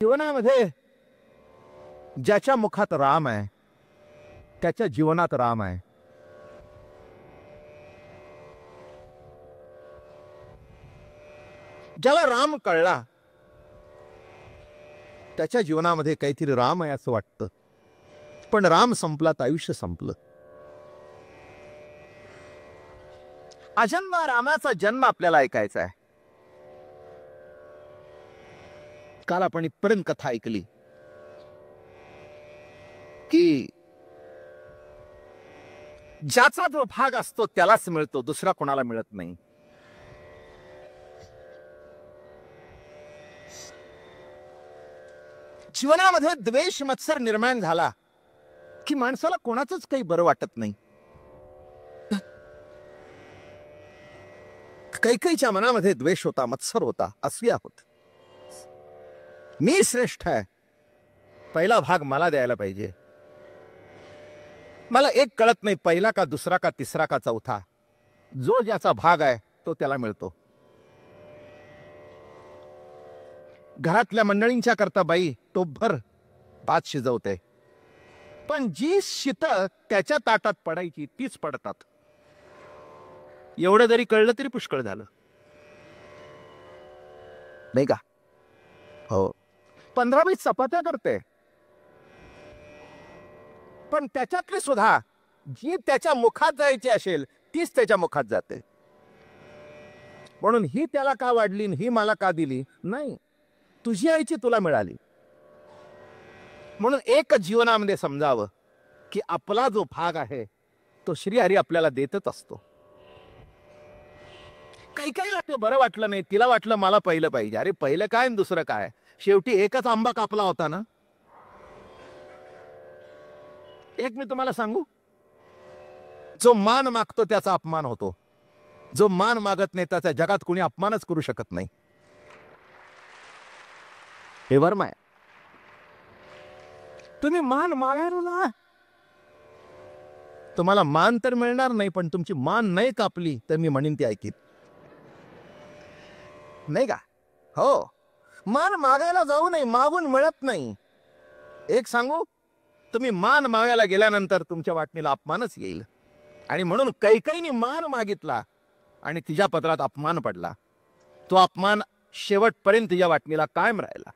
जीवनामध्ये ज्याच्या मुखात राम आहे त्याच्या जीवनात राम आहे. ज्याला राम कळला त्याच्या जीवनामध्ये काहीतरी राम आहे असं वाटतं. पण राम संपला तर आयुष्य संपलं. अजन्म रामाचा जन्म आपल्याला ऐकायचा आहे. काल आपण इथपर्यंत कथा ऐकली की ज्याचा जो भाग असतो त्यालाच मिळतो, दुसरा कोणाला मिळत नाही. जीवनामध्ये द्वेष मत्सर निर्माण झाला की माणसाला कोणाचंच काही बरं वाटत नाही. कैकेयीच्या मनामध्ये द्वेष होता, मत्सर होता, असूया होत. मी श्रेष्ठ आहे, पहिला भाग मला द्यायला पाहिजे. मला एक कळत नाही पहिला का दुसरा का तिसरा का चौथा. जो ज्याचा भाग आहे तो त्याला मिळतो. घरातल्या मंडळींच्या करता बाई टोपभर भात शिजवते, पण जी शीत त्याच्या ताटात पडायची तीच पडतात. एवढं जरी कळलं तरी पुष्कळ झालं, नाही का? हो, 15-20 चपात्या करते, पण त्याच्यातली सुद्धा जी त्याच्या मुखात जायची असेल तीच त्याच्या मुखात जाते. म्हणून ही त्याला का वाढली ही मला का दिली नाही, तुझी आईची तुला मिळाली. म्हणून एक जीवनामध्ये समजावं की आपला जो भाग आहे तो श्रीहरी आपल्याला देतच असतो. काही काही वाटतं बरं वाटलं नाही, तिला वाटलं मला पहिलं पाहिजे. अरे पहिलं काय आणि दुसरं काय, शेवटी एकच आंबा कापला होता ना. एक मी तुम्हाला सांगू, जो मान मागतो त्याचा अपमान होतो, जो मान मागत नाही त्याचा जगात कोणी अपमानच करू शकत नाही. हे वर्म आहे. तुम्ही मान मागायला ना, तुम्हाला मान तर मिळणार नाही, पण तुमची मान नाही कापली तर मी म्हणेन ती ऐकीन, नाही का? हो, मान मागायला जाऊ नये, मागून मिळत नाही. एक सांगू, तुम्ही मान मागायला गेल्यानंतर तुमच्या वाटणीला अपमानच येईल. आणि म्हणून कैकेयीने मान मागितला आणि तिच्या पत्रात अपमान पडला. तो अपमान शेवटपर्यंत तिच्या वाटणीला कायम राहिला.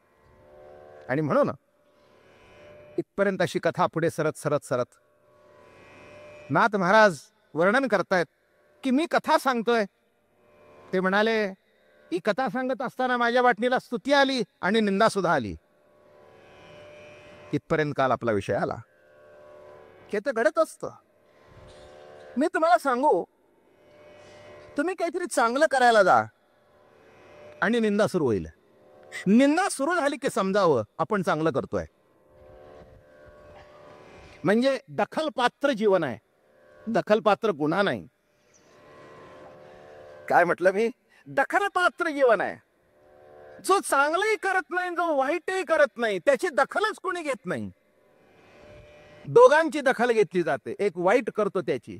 आणि म्हणून इथपर्यंत अशी कथा पुढे सरत सरत सरत नाथ महाराज वर्णन करतायत की मी कथा सांगतोय. ते म्हणाले, ही कथा सांगत असताना माझ्या वाटणीला स्तुती आली आणि निंदा सुद्धा आली. इथपर्यंत काल आपला विषय आला. हे तर घडत असतं. मी तुम्हाला सांगू, तुम्ही काहीतरी चांगलं करायला जा आणि निंदा सुरू होईल. निंदा सुरू झाली की समजावं आपण चांगलं करतोय. म्हणजे दखलपात्र जीवन आहे, दखलपात्र गुन्हा नाही. काय म्हटलं मी? दखलपात्र जीवन आहे. जो चांगलंही करत नाही, जो वाईटही करत नाही, त्याची दखलच कोणी घेत नाही. दोघांची दखल घेतली जाते. एक वाईट करतो त्याची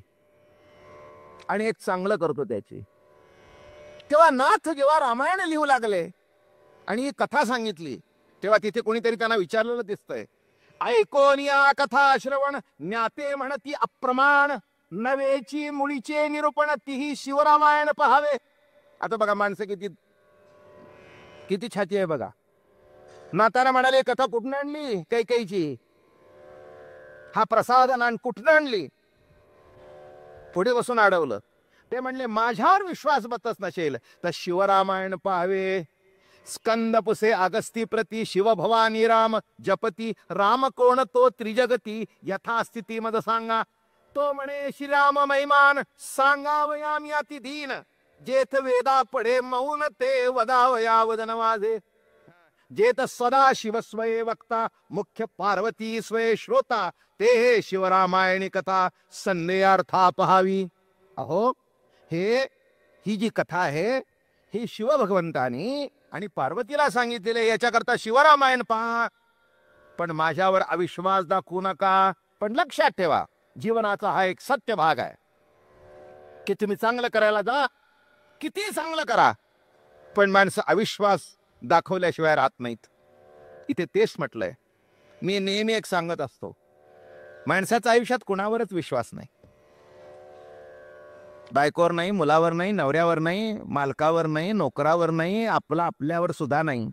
आणि एक चांगलं करतो त्याची. तेव्हा नाथ जेव्हा रामायण लिहू लागले आणि ही कथा सांगितली तेव्हा तिथे कोणीतरी त्यांना विचारलेलं दिसतंय, ऐकोन या कथा श्रवण ज्ञाते म्हणती अप्रमाण, नवेची मुळीचे निरूपण तीही शिवरामायण पहावे. आता बघा माणसं किती किती छाती आहे बघा. नाताना म्हणाले, कथा कुठून आणली? कैकेयीची. हा प्रसाद आणि कुठून आणली? पुढे बसून अडवलं. ते म्हणले, माझ्यावर विश्वास बसत नसेल तर शिवरामायण पाहावे. स्कंद पुसे अगस्ती प्रती शिवभवानी राम जपती, राम कोण तो त्रिजगती यथास्थिती मद सांगा. तो म्हणे, श्रीराम महिमान सांगावयामी अति दीन, जेथ वेदा पडे मौन ते वदावया वदन माझे. जेत सदा शिव स्वये वक्ता मुख्य पार्वती स्वये श्रोता, ते शिवरामायणी कथा संदेहार्था पहावी. अहो, ही जी कथा आहे ही शिव भगवंतानी आणि पार्वतीला सांगितलेले, याच्याकरता शिवरामायण पहा. पण माझ्यावर अविश्वास दाखवू नका. पण लक्षात ठेवा, जीवनाचा हा एक सत्य भाग आहे की तुम्ही चांगलं करायला जा, किती चांगलं करा, पण माणसं अविश्वास दाखवल्याशिवाय राहत नाहीत. इथे तेच म्हटलंय. मी नेहमी एक सांगत असतो, माणसाच्या आयुष्यात कुणावरच विश्वास नाही. बायकोवर नाही, मुलावर नाही, नवऱ्यावर नाही, मालकावर नाही, नोकरावर नाही, आपल्यावर सुद्धा नाही.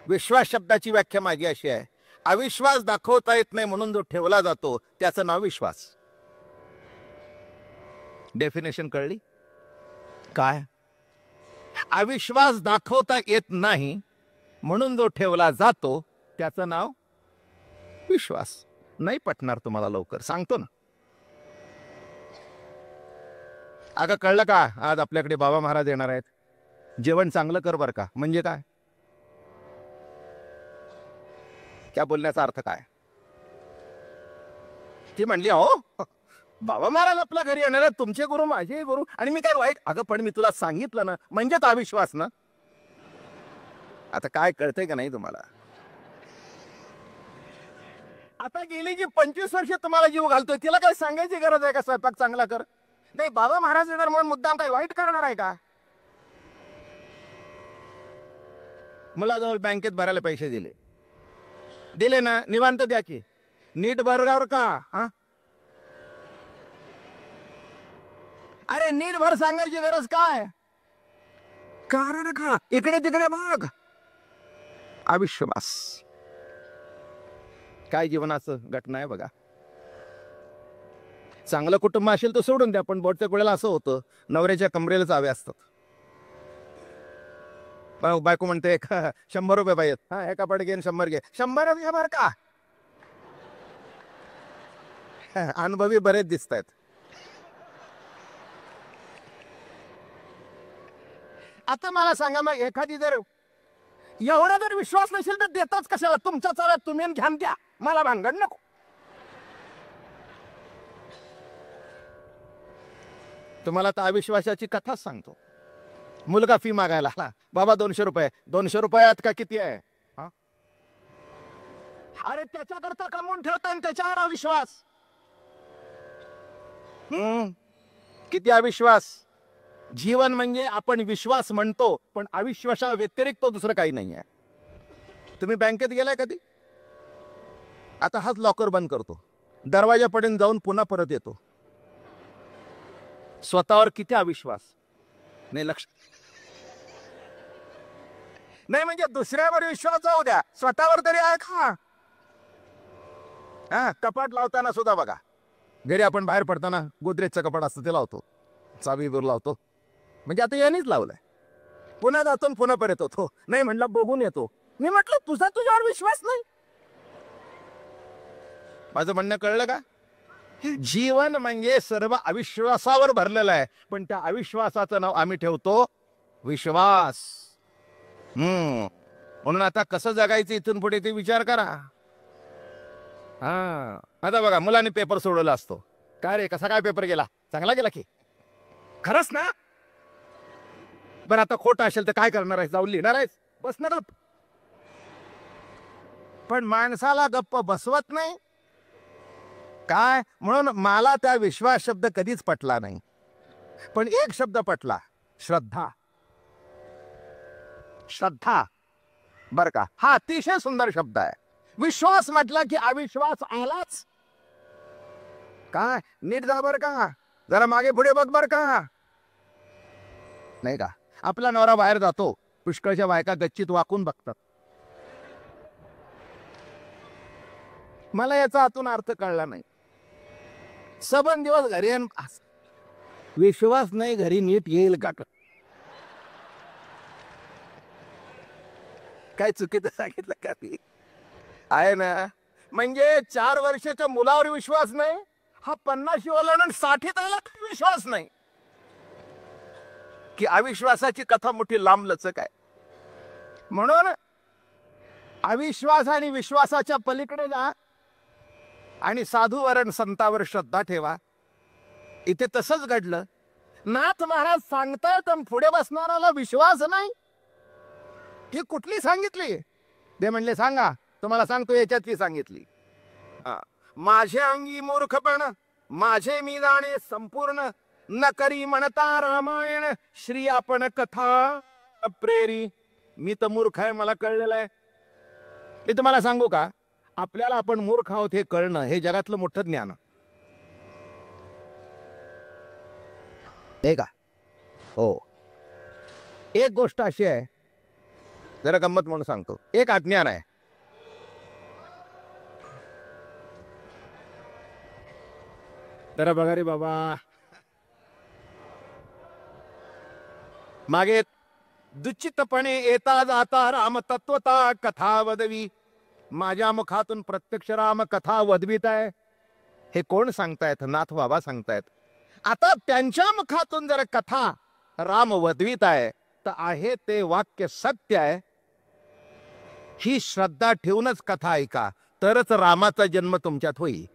विश्वास शब्दाची व्याख्या माझी अशी आहे, अविश्वास दाखवता येत नाही म्हणून जो ठेवला जातो त्याचं नाव विश्वास. डेफिनेशन कळली काय? अविश्वास दाखवता येत नाही म्हणून जो ठेवला जातो त्याचं नाव विश्वास. नाही पटणार तुम्हाला लवकर, सांगतो ना. अगं कळलं का, आज आपल्याकडे बाबा महाराज येणार आहेत. जेवण चांगलं कर बर का. म्हणजे काय? क्या बोलण्याचा अर्थ काय? ती म्हणली, हो बाबा महाराज आपल्या घरी येणार आहेत, तुमचे गुरु माझे गुरु, आणि मी काय वाईट? अगं पण मी तुला सांगितलं ना, म्हणजेच अविश्वास ना. आता काय कळतंय का नाही तुम्हाला? आता गेली जी 25 वर्ष तुम्हाला जीव घालतोय, तिला काय सांगायची गरज आहे का स्वयंपाक चांगला कर? नाही, बाबा महाराज येणार म्हणून मुद्दाम काय वाईट करणार आहे का? मुलाजवळ बँकेत भरायला पैसे दिले ना, निवांत द्या की, नीट भरल्यावर का? हा, अरे नीट भर सांगायची गरज काय? कारण का इकडे तिकडे बघ. अविश्वास काय जीवनाचं घटना आहे बघा. चांगलं कुटुंब असेल तर सोडून द्या, पण बोटच्या कुळ्याला असं होतं, नवऱ्याच्या कमरेला चावे असतात. बायको म्हणते 100 रुपये पाहिजेत. हा, एका पट घेऊन 100 घे. 100 घे बर का. अनुभवी बरेच दिसत आहेत. आता मला सांगा, मग एखादी जर एवढा जर विश्वास नसेल तर देताच कशाला? तुमच्या चालत तुम्ही घ्यान द्या, मला भानगड नको. तुम्हाला तर अविश्वासाची कथाच सांगतो. मुलगा फी मागायला आला, बाबा 200 रुपये. 200 रुपयात का किती आहे? अरे त्याच्याकरता कमवून ठेवता त्याच्यावर अविश्वास. किती अविश्वास. जीवन म्हणजे आपण विश्वास म्हणतो, पण अविश्वासा व्यतिरिक्त दुसरं काही नाही आहे. तुम्ही बँकेत गेलाय कधी? आता हाच लॉकर बंद करतो, दरवाजापर्यंत जाऊन पुन्हा परत येतो. स्वतःवर किती अविश्वास. नाही लक्ष नाही, म्हणजे दुसऱ्यावर विश्वास जाऊ द्या, स्वतःवर तरी आहे का? हा, कपाट लावताना सुद्धा बघा, घरी आपण बाहेर पडताना गोदरेजचं कपाट असतं ते लावतो, चावी वर लावतो. म्हणजे आता यांनीच लावलंय. पुन्हा जातो पुन्हा परत होतो. नाही म्हणलं बघून येतो. मी म्हटलं तुझ्यावर विश्वास नाही. माझं म्हणणं कळलं का? जीवन म्हणजे सर्व अविश्वासावर भरलेलं आहे, पण त्या अविश्वासाचं नाव आम्ही ठेवतो विश्वास. म्हणून आता कसं जगायचं इथून पुढे ते विचार करा. हा, आता बघा, मुलांनी पेपर सोडवला असतो. काय रे, कसा काय पेपर गेला? चांगला गेला की? खरंच ना? बरं, आता खोटं असेल तर काय करणार आहेस? जाऊन लिहिणार आहेस? बसणार. पण माणसाला गप्प बसवत नाही काय? म्हणून मला त्या विश्वास शब्द कधीच पटला नाही. पण एक शब्द पटला, श्रद्धा. श्रद्धा बर का, हा अतिशय सुंदर शब्द आहे. विश्वास म्हटला की अविश्वास आलाच. काय नीट जा बर का, जरा मागे पुढे बघ बर का. नाही का, आपला नवरा बाहेर जातो, पुष्कळच्या बायका गच्चीत वाकून बघतात. मला याचा आतून अर्थ कळला नाही. सबन दिवस घरी विश्वास नाही, घरी नीट येईल का? काय चुकीचं सांगितलं का? मी आहे ना. म्हणजे 4 वर्षाच्या मुलावर विश्वास नाही, हा 50 ओलांडून 60 आला विश्वास नाही. की अविश्वासाची कथा मोठी लांब लचक आहे. म्हणून अविश्वास आणि विश्वासाच्या पलीकडे जा आणि साधूवरण संतावर श्रद्धा ठेवा. इथे तसंच घडलं. नाथ महाराज सांगतायत, पुढे बसणाराला विश्वास नाही. ही कुठली सांगितली? ते म्हणले सांगा. तुम्हाला सांगतो याच्यातली सांगितली. माझे अंगी मूर्खपण, माझे मी जाणे संपूर्ण, न करी म्हणता रामायण, श्री आपण कथा प्रेरी. मी तर मूर्ख आहे, मला कळलेलं आहे. मी तुम्हाला सांगू का, आपल्याला आपण मूर्ख आहोत हे कळणं हे जगातलं मोठं ज्ञान आहे का? हो. एक गोष्ट अशी आहे, जरा गंमत म्हणून सांगतो, एक अज्ञान आहे. जरा बघा रे बाबा, मागे दुचितपणे येता जाता राम तत्वता कथा वदवी, माझ्या मुखातून प्रत्यक्ष राम कथा वदवीत आहे. हे कोण सांगतायत? नाथ बाबा सांगतायत. आता त्यांच्या मुखातून जर कथा राम वदवीत आहे तर आहे ते वाक्य सत्य आहे. ही श्रद्धा ठेवूनच कथा ऐका, तरच रामाचा जन्म तुमच्यात होईल.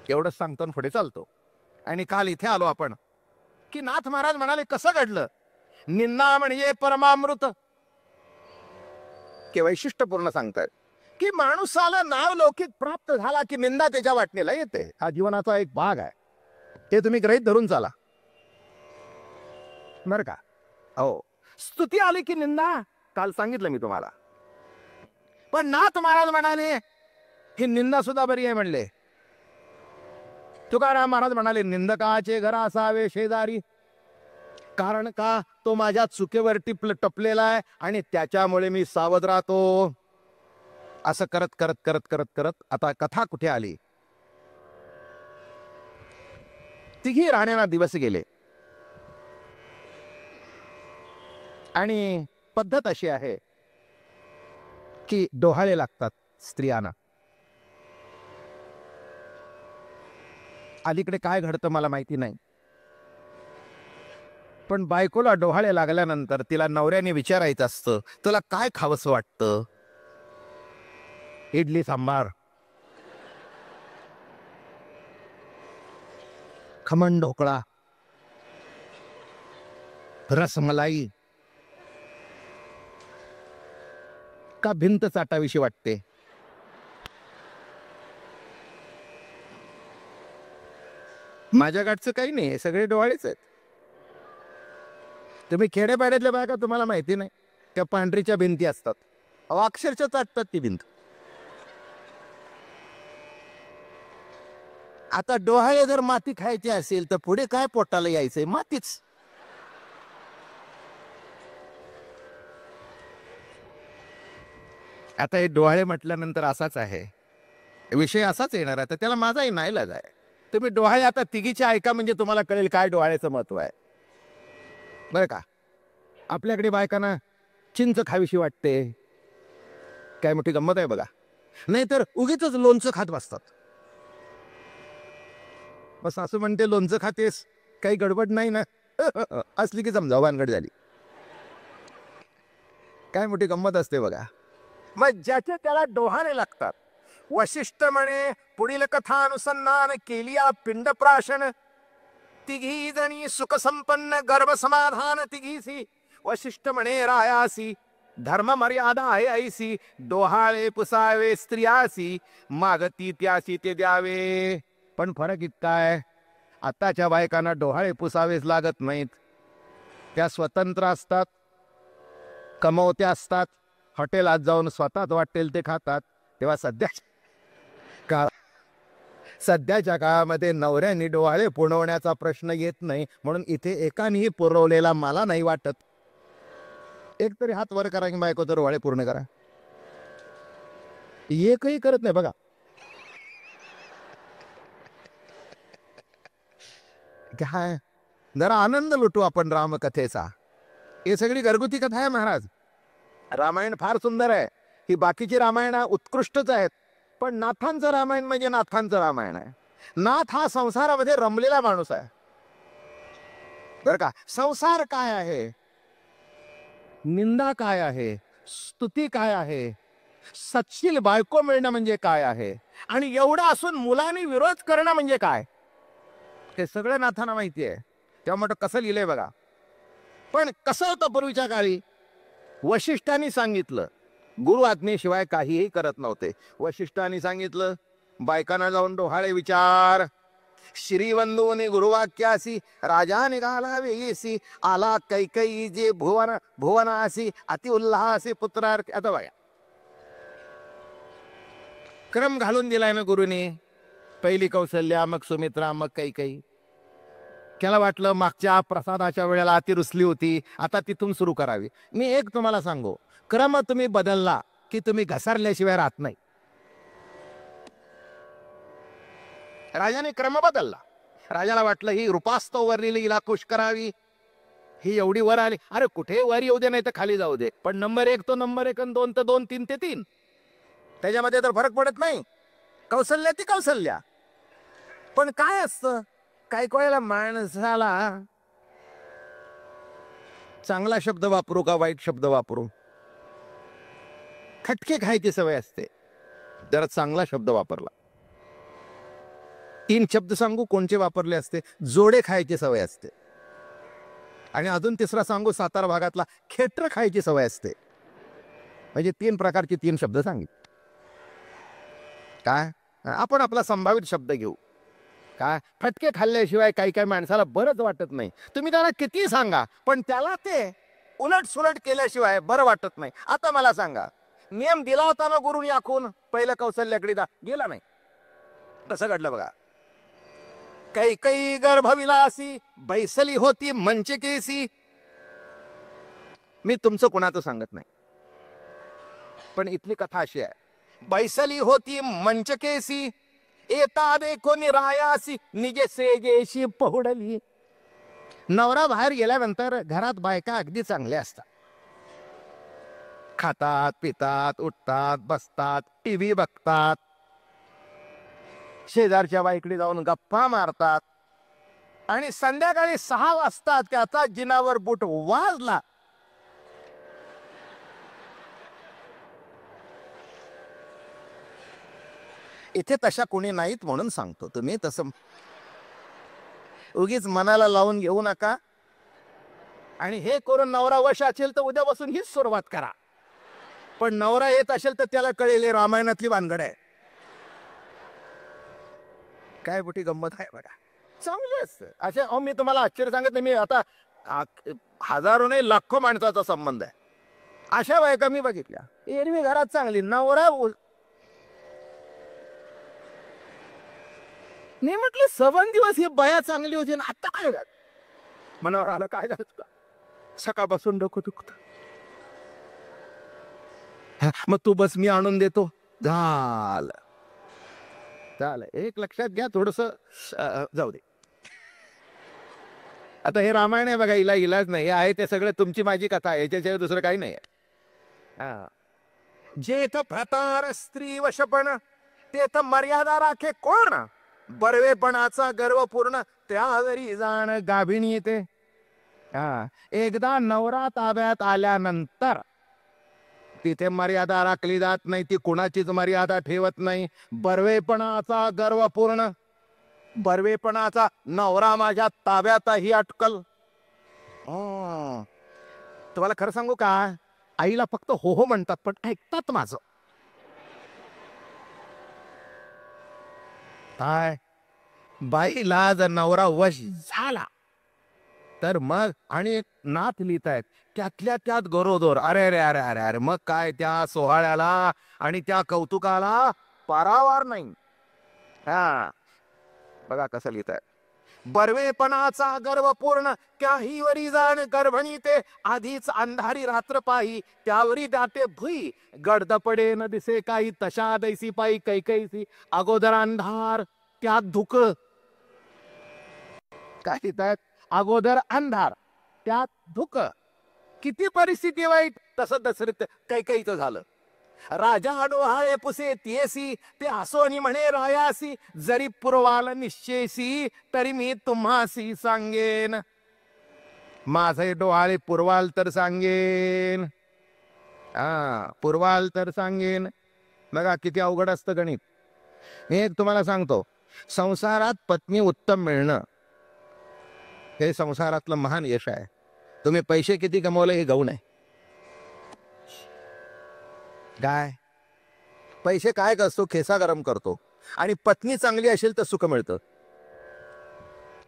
एवढंच सांगतो आणि पुढे चालतो. आणि काल इथे आलो आपण की नाथ महाराज म्हणाले कसं घडलं? निंदा म्हणजे परमामृत. के वैशिष्ट्यपूर्ण सांगतायत की माणसाला नाव लौकिक प्राप्त झाला की निंदा त्याच्या वाटणीला येते. हा जीवनाचा एक भाग आहे, ते तुम्ही गृहीत धरून चाला बर का? हो, स्तुती आली की निंदा, काल सांगितलं मी तुम्हाला. पण नाथ महाराज म्हणाले ही निंदा सुद्धा बरी आहे म्हणले. तुकाराम महाराज म्हणाले निंदकाचे घर असावे शेजारी, कारण का तो माझ्या चुकीवर टपलेला आहे आणि त्याच्यामुळे मी सावध राहतो. असं करत करत करत करत करत आता कथा कुठे आली? तिघी राण्यांना दिवस गेले आणि पद्धत अशी आहे की डोहाळे लागतात स्त्रियांना. अलीकडे काय घडतं मला माहिती नाही, पण बायकोला डोहाळे लागल्यानंतर तिला नवऱ्याने विचारायचं असतं तुला काय खावंसं वाटतं? इडली सांबार, खमण ढोकळा, रसमलाई, का भिंत चाटाविषयी वाटते? माझ्याकडचं काही नाही, सगळे डोहाळेच आहेत. तुम्ही खेड्यापाड्यातल्या बायका तुम्हाला माहिती नाही, त्या पांढरीच्या भिंती असतात, अक्षरशः चाटतात ती भिंत. आता डोहाळे जर माती खायची असेल तर पुढे काय पोटाला यायचंय? मातीच. आता हे डोहाळे म्हटल्यानंतर असाच आहे, विषय असाच येणार आहे. तर त्याला माझाही नाईलाज आहे. तुम्ही डोहाळे आता तिघीचे ऐका म्हणजे तुम्हाला कळेल काय डोहाळ्याचं महत्व आहे बरं का? आपल्याकडे बायकांना चिंच खावीशी वाटते, काय मोठी गंमत आहे बघा. नाहीतर उगीच लोणचं खात बसतात. बस असं म्हणते लोणचं खातेस, काही गडबड नाही ना? असली की समजावं भानगड झाली. काय मोठी गंमत असते बघा. मग ज्याचे त्याला डोहाळे लागतात. वशिष्ठ म्हणे पुढील कथा अनुसंधान केलिया पिंड प्राशन, तिघी जणी सुख संपन्न गर्भ समाधान तिघीसी. वशिष्ठ म्हणे रायासी धर्म मर्यादा आहे ऐसी, डोहाळे पुसावे स्त्रियासी, मागती त्यासी ते द्यावे. पण फरक इतका आहे, आताच्या बायकांना डोहाळे पुसावेच लागत नाहीत. त्या स्वतंत्र असतात, कमवत्या असतात, हॉटेलात जाऊन स्वतःच वाटेल ते खातात. तेव्हा सध्याच्या काळामध्ये नवऱ्याने डोहाळे पुरवण्याचा प्रश्न येत नाही. म्हणून इथे एकानेही पुरवलेला मला नाही वाटत. एक तरी हात वर करा की बायको तर डोहाळे पूर्ण करा. एकही करत नाही बघा. काय जरा आनंद लुटू आपण रामकथेचा. हे सगळी घरगुती कथा आहे महाराज. रामायण फार सुंदर आहे, ही बाकीची रामायण उत्कृष्टच आहेत, पण नाथांचं रामायण म्हणजे नाथांचं रामायण आहे. नाथ हा संसारामध्ये रमलेला माणूस आहे बरं का? संसार काय आहे, निंदा काय आहे, स्तुती काय आहे, सच्शील बायको मिळणं म्हणजे काय आहे, आणि एवढं असून मुलांनी विरोध करणं म्हणजे काय, हे सगळं नाथांना माहिती आहे. तेव्हा म्हटलं कसं लिहिलंय बघा. पण कसं होतं पूर्वीच्या काळी? वशिष्ठांनी सांगितलं, गुरु आज्ञेशिवाय काहीही करत नव्हते. वशिष्ठांनी सांगितलं बायकांना जाऊन डोहाळे विचार. श्रीवंदोनी गुरुवाक्यासी राजा निघाला वेयसी आला कैकई जे भुवन भुवनासी अति उल्हासी पुत्रार्थ. आता बघा क्रम घालून दिलाय ना गुरुने. पहिली कौसल्या, मग सुमित्रा, मग कैकई. त्याला वाटलं मागच्या प्रसादाच्या वेळेला अति रुसली होती, आता तिथून सुरू करावी. मी एक तुम्हाला सांगू, क्रम तुम्ही बदलला की तुम्ही घसरल्याशिवाय राहत नाही. राजाने क्रम बदलला. राजाला वाटलं ही रूपास्तव वरलेली हिला खुश करावी, ही एवढी वर आली. अरे कुठे वर येऊ दे, नाही तर खाली जाऊ दे, पण नंबर 1 तो नंबर 1 आणि 2 तर 2, 3 ते 3, त्याच्यामध्ये तर फरक पडत नाही. कौशल्या ती कौशल्या. पण काय असतं, काही वेळेला माणसाला चांगला शब्द वापरू का वाईट शब्द वापरू, खटके खायची सवय असते. जरा चांगला शब्द वापरला, 3 शब्द सांगू कोणचे वापरले असते, जोडे खायची सवय असते. आणि अजून तिसरा सांगू, सातारा भागातला खेटर खायची सवय असते. म्हणजे 3 प्रकारचे 3 शब्द सांगितले. काय आपण आपला संभावित शब्द घेऊ. काय फटके खाल्ल्याशिवाय काही काही माणसाला बरंच वाटत नाही. तुम्ही त्याला किती सांगा पण त्याला ते उलट सुलट केल्याशिवाय बरं वाटत नाही. आता मला सांगा, नियम दिला होता ना गुरुनी आखून, पहिलं कौशल्याकडे गेला नाही, तसं घडलं बघा. कैकई गर्भविलासी बैसली होती मंचकेसी. मी तुमचं कोणाचं सांगत नाही, पण इथली कथा अशी आहे. बैसली होती मंचकेसी येता देखो निरायासी निजे सेजेशी पहुडली. नवरा बाहेर गेल्यानंतर घरात बायका अगदी चांगल्या असतात. खातात, पितात, उठतात, बसतात, टीव्ही बघतात, शेजारच्या बाईकडे जाऊन गप्पा मारतात. आणि संध्याकाळी 6 वाजता त्याचा जिनावर बूट वाजला इथे तशा कोणी नाहीत म्हणून सांगतो. तुम्ही तसं उगीच मनाला लावून घेऊ नका. आणि हे करून नवरा वश असेल तर उद्यापासून हीच सुरुवात करा. पण नवरा येत असेल तर त्याला कळेल रामायणातली भानगड आहे. काय मोठी गंमत आहे बघा. चांगलं असतं अशा. अहो मी तुम्हाला आश्चर्य सांगितलं, मी आता हजारो नाही लाखो माणसाचा संबंध आहे. अशा बायका मी बघितल्या, एरवी घरात चांगली, नवरा नाही म्हटलं 7 दिवस ही बया चांगली होती ना, आता काय मनावर आलं, काय झालं तुला, सकाळपासून डोकं दुखत, मग तू बस मी आणून देतो, झालं. एक लक्षात घ्या थोडस, जाऊ दे. आता हे रामायण आहे बघा, हिला इलाज नाही आहे, ते सगळं तुमची माझी कथा आहे, याच्याशिवाय दुसरं काही नाही. जेथ प्रतार स्त्री वशपण तेथ मर्यादा राखे कोण, बरवेपणाचा गर्व पूर्ण त्यावरी जाण गाभिणी येते. एकदा नवरा ताब्यात आल्यानंतर तिथे मर्यादा राखली जात नाही, ती कुणाचीच मर्यादा ठेवत नाही. बरवेपणाचा गर्व पूर्ण, बरवेपणाचा नवरा माझ्या ताब्यात ही अटकल. तुम्हाला खरं सांगू का, आईला फक्त हो हो म्हणतात पण ऐकतात माझं. काय बाईला जर नवरा वश झाला तर मग, आणि एक नाथ लिहितायत त्यातल्या त्यात गरोदर, अरे अरे अरे अरे अरे, मग काय त्या सोहळ्याला आणि त्या कौतुकाला पारावार नाही. बघा कसं लिहितायत. बरवेपणाचा गर्व पूर्ण त्याही वरी जाण गर्भणी ते, आधीच अंधारी रात्र पाही त्यावरी दाते भुई, गडद पडे न दिसे काही तशा दैसी पायी कैकैसी, अगोदर अंधार त्यात धुक. काय लिहितायत, अगोदर अंधार त्यात धुक. किती परिस्थिती वाईट. तसं दशरथ कैकईचं झालं. राजा डोहाळे पुसे तियेसी ते असोनी म्हणे रायासी, जरी पुरवाल निश्चयसी तरी मी तुम्हासी सांगेन. माझे डोहाळे पुरवाल तर सांगेन, पुरवाल तर सांगेन. बघा किती अवघड असतं गणित. मी एक तुम्हाला सांगतो, संसारात पत्नी उत्तम मिळणं हे संसारातलं महान यश आहे. तुम्ही पैसे किती कमवले हे गौण आहे. काय पैसे काय करतो, खेसा गरम करतो. आणि पत्नी चांगली असेल तर सुख मिळतं.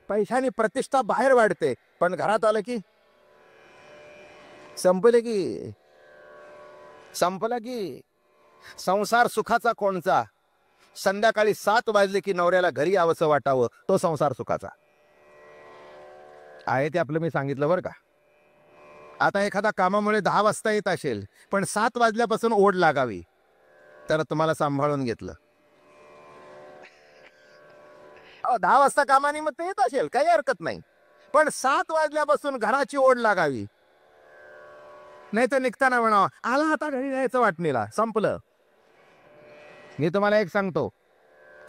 पैशाने प्रतिष्ठा बाहेर वाढते, पण घरात आलं की संपले की संपला की संसार सुखाचा कोणचा? संध्याकाळी 7 वाजले की नवऱ्याला घरी यावंसं वाटावं, तो संसार सुखाचा आहे. ते आपलं मी सांगितलं बरं का. आता एखादा कामामुळे 10 वाजता येत असेल, पण 7 वाजल्यापासून ओढ लागावी, तर तुम्हाला सांभाळून घेतलं. 10 वाजता कामानिमित्त येत असेल, काही हरकत नाही, पण 7 वाजल्यापासून घराची ओढ लागावी. नाही तर निघताना म्हणावं, आला आता घरी जायचं वाटणीला, संपलं. मी तुम्हाला एक सांगतो,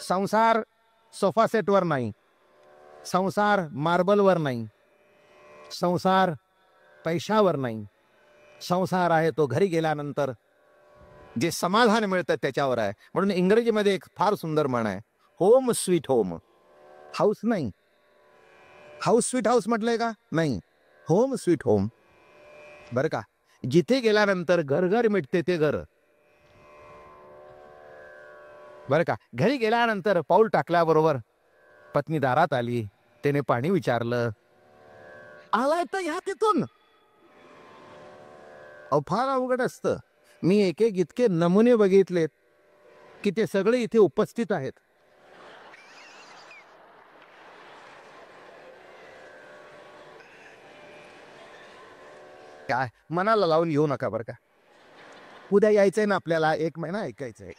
संसार सोफा सेटवर नाही, संसार मार्बलवर नाही, संसार पैशावर नाही, संसार आहे तो घरी गेल्यानंतर जे समाधान मिळतं त्याच्यावर आहे. म्हणून इंग्रजीमध्ये एक फार सुंदर म्हण आहे, होम स्वीट होम. हाऊस नाही, हाऊस स्वीट हाऊस म्हटलंय का? नाही, होम स्वीट होम. बरं का. जिथे गेल्यानंतर घर घर मिटते ते घर. बरं का. घरी गेल्यानंतर पाऊल टाकल्याबरोबर पत्नी दारात आली, त्याने पाणी विचारलं, आलाय तर ह्या तिथून. फार अवघड असतं. मी एक एक इतके नमुने बघितलेत की ते सगळे इथे उपस्थित आहेत. काय मनाला लावून येऊ नका बरं का. उद्या यायचंय ना आपल्याला, 1 महिना ऐकायचंय.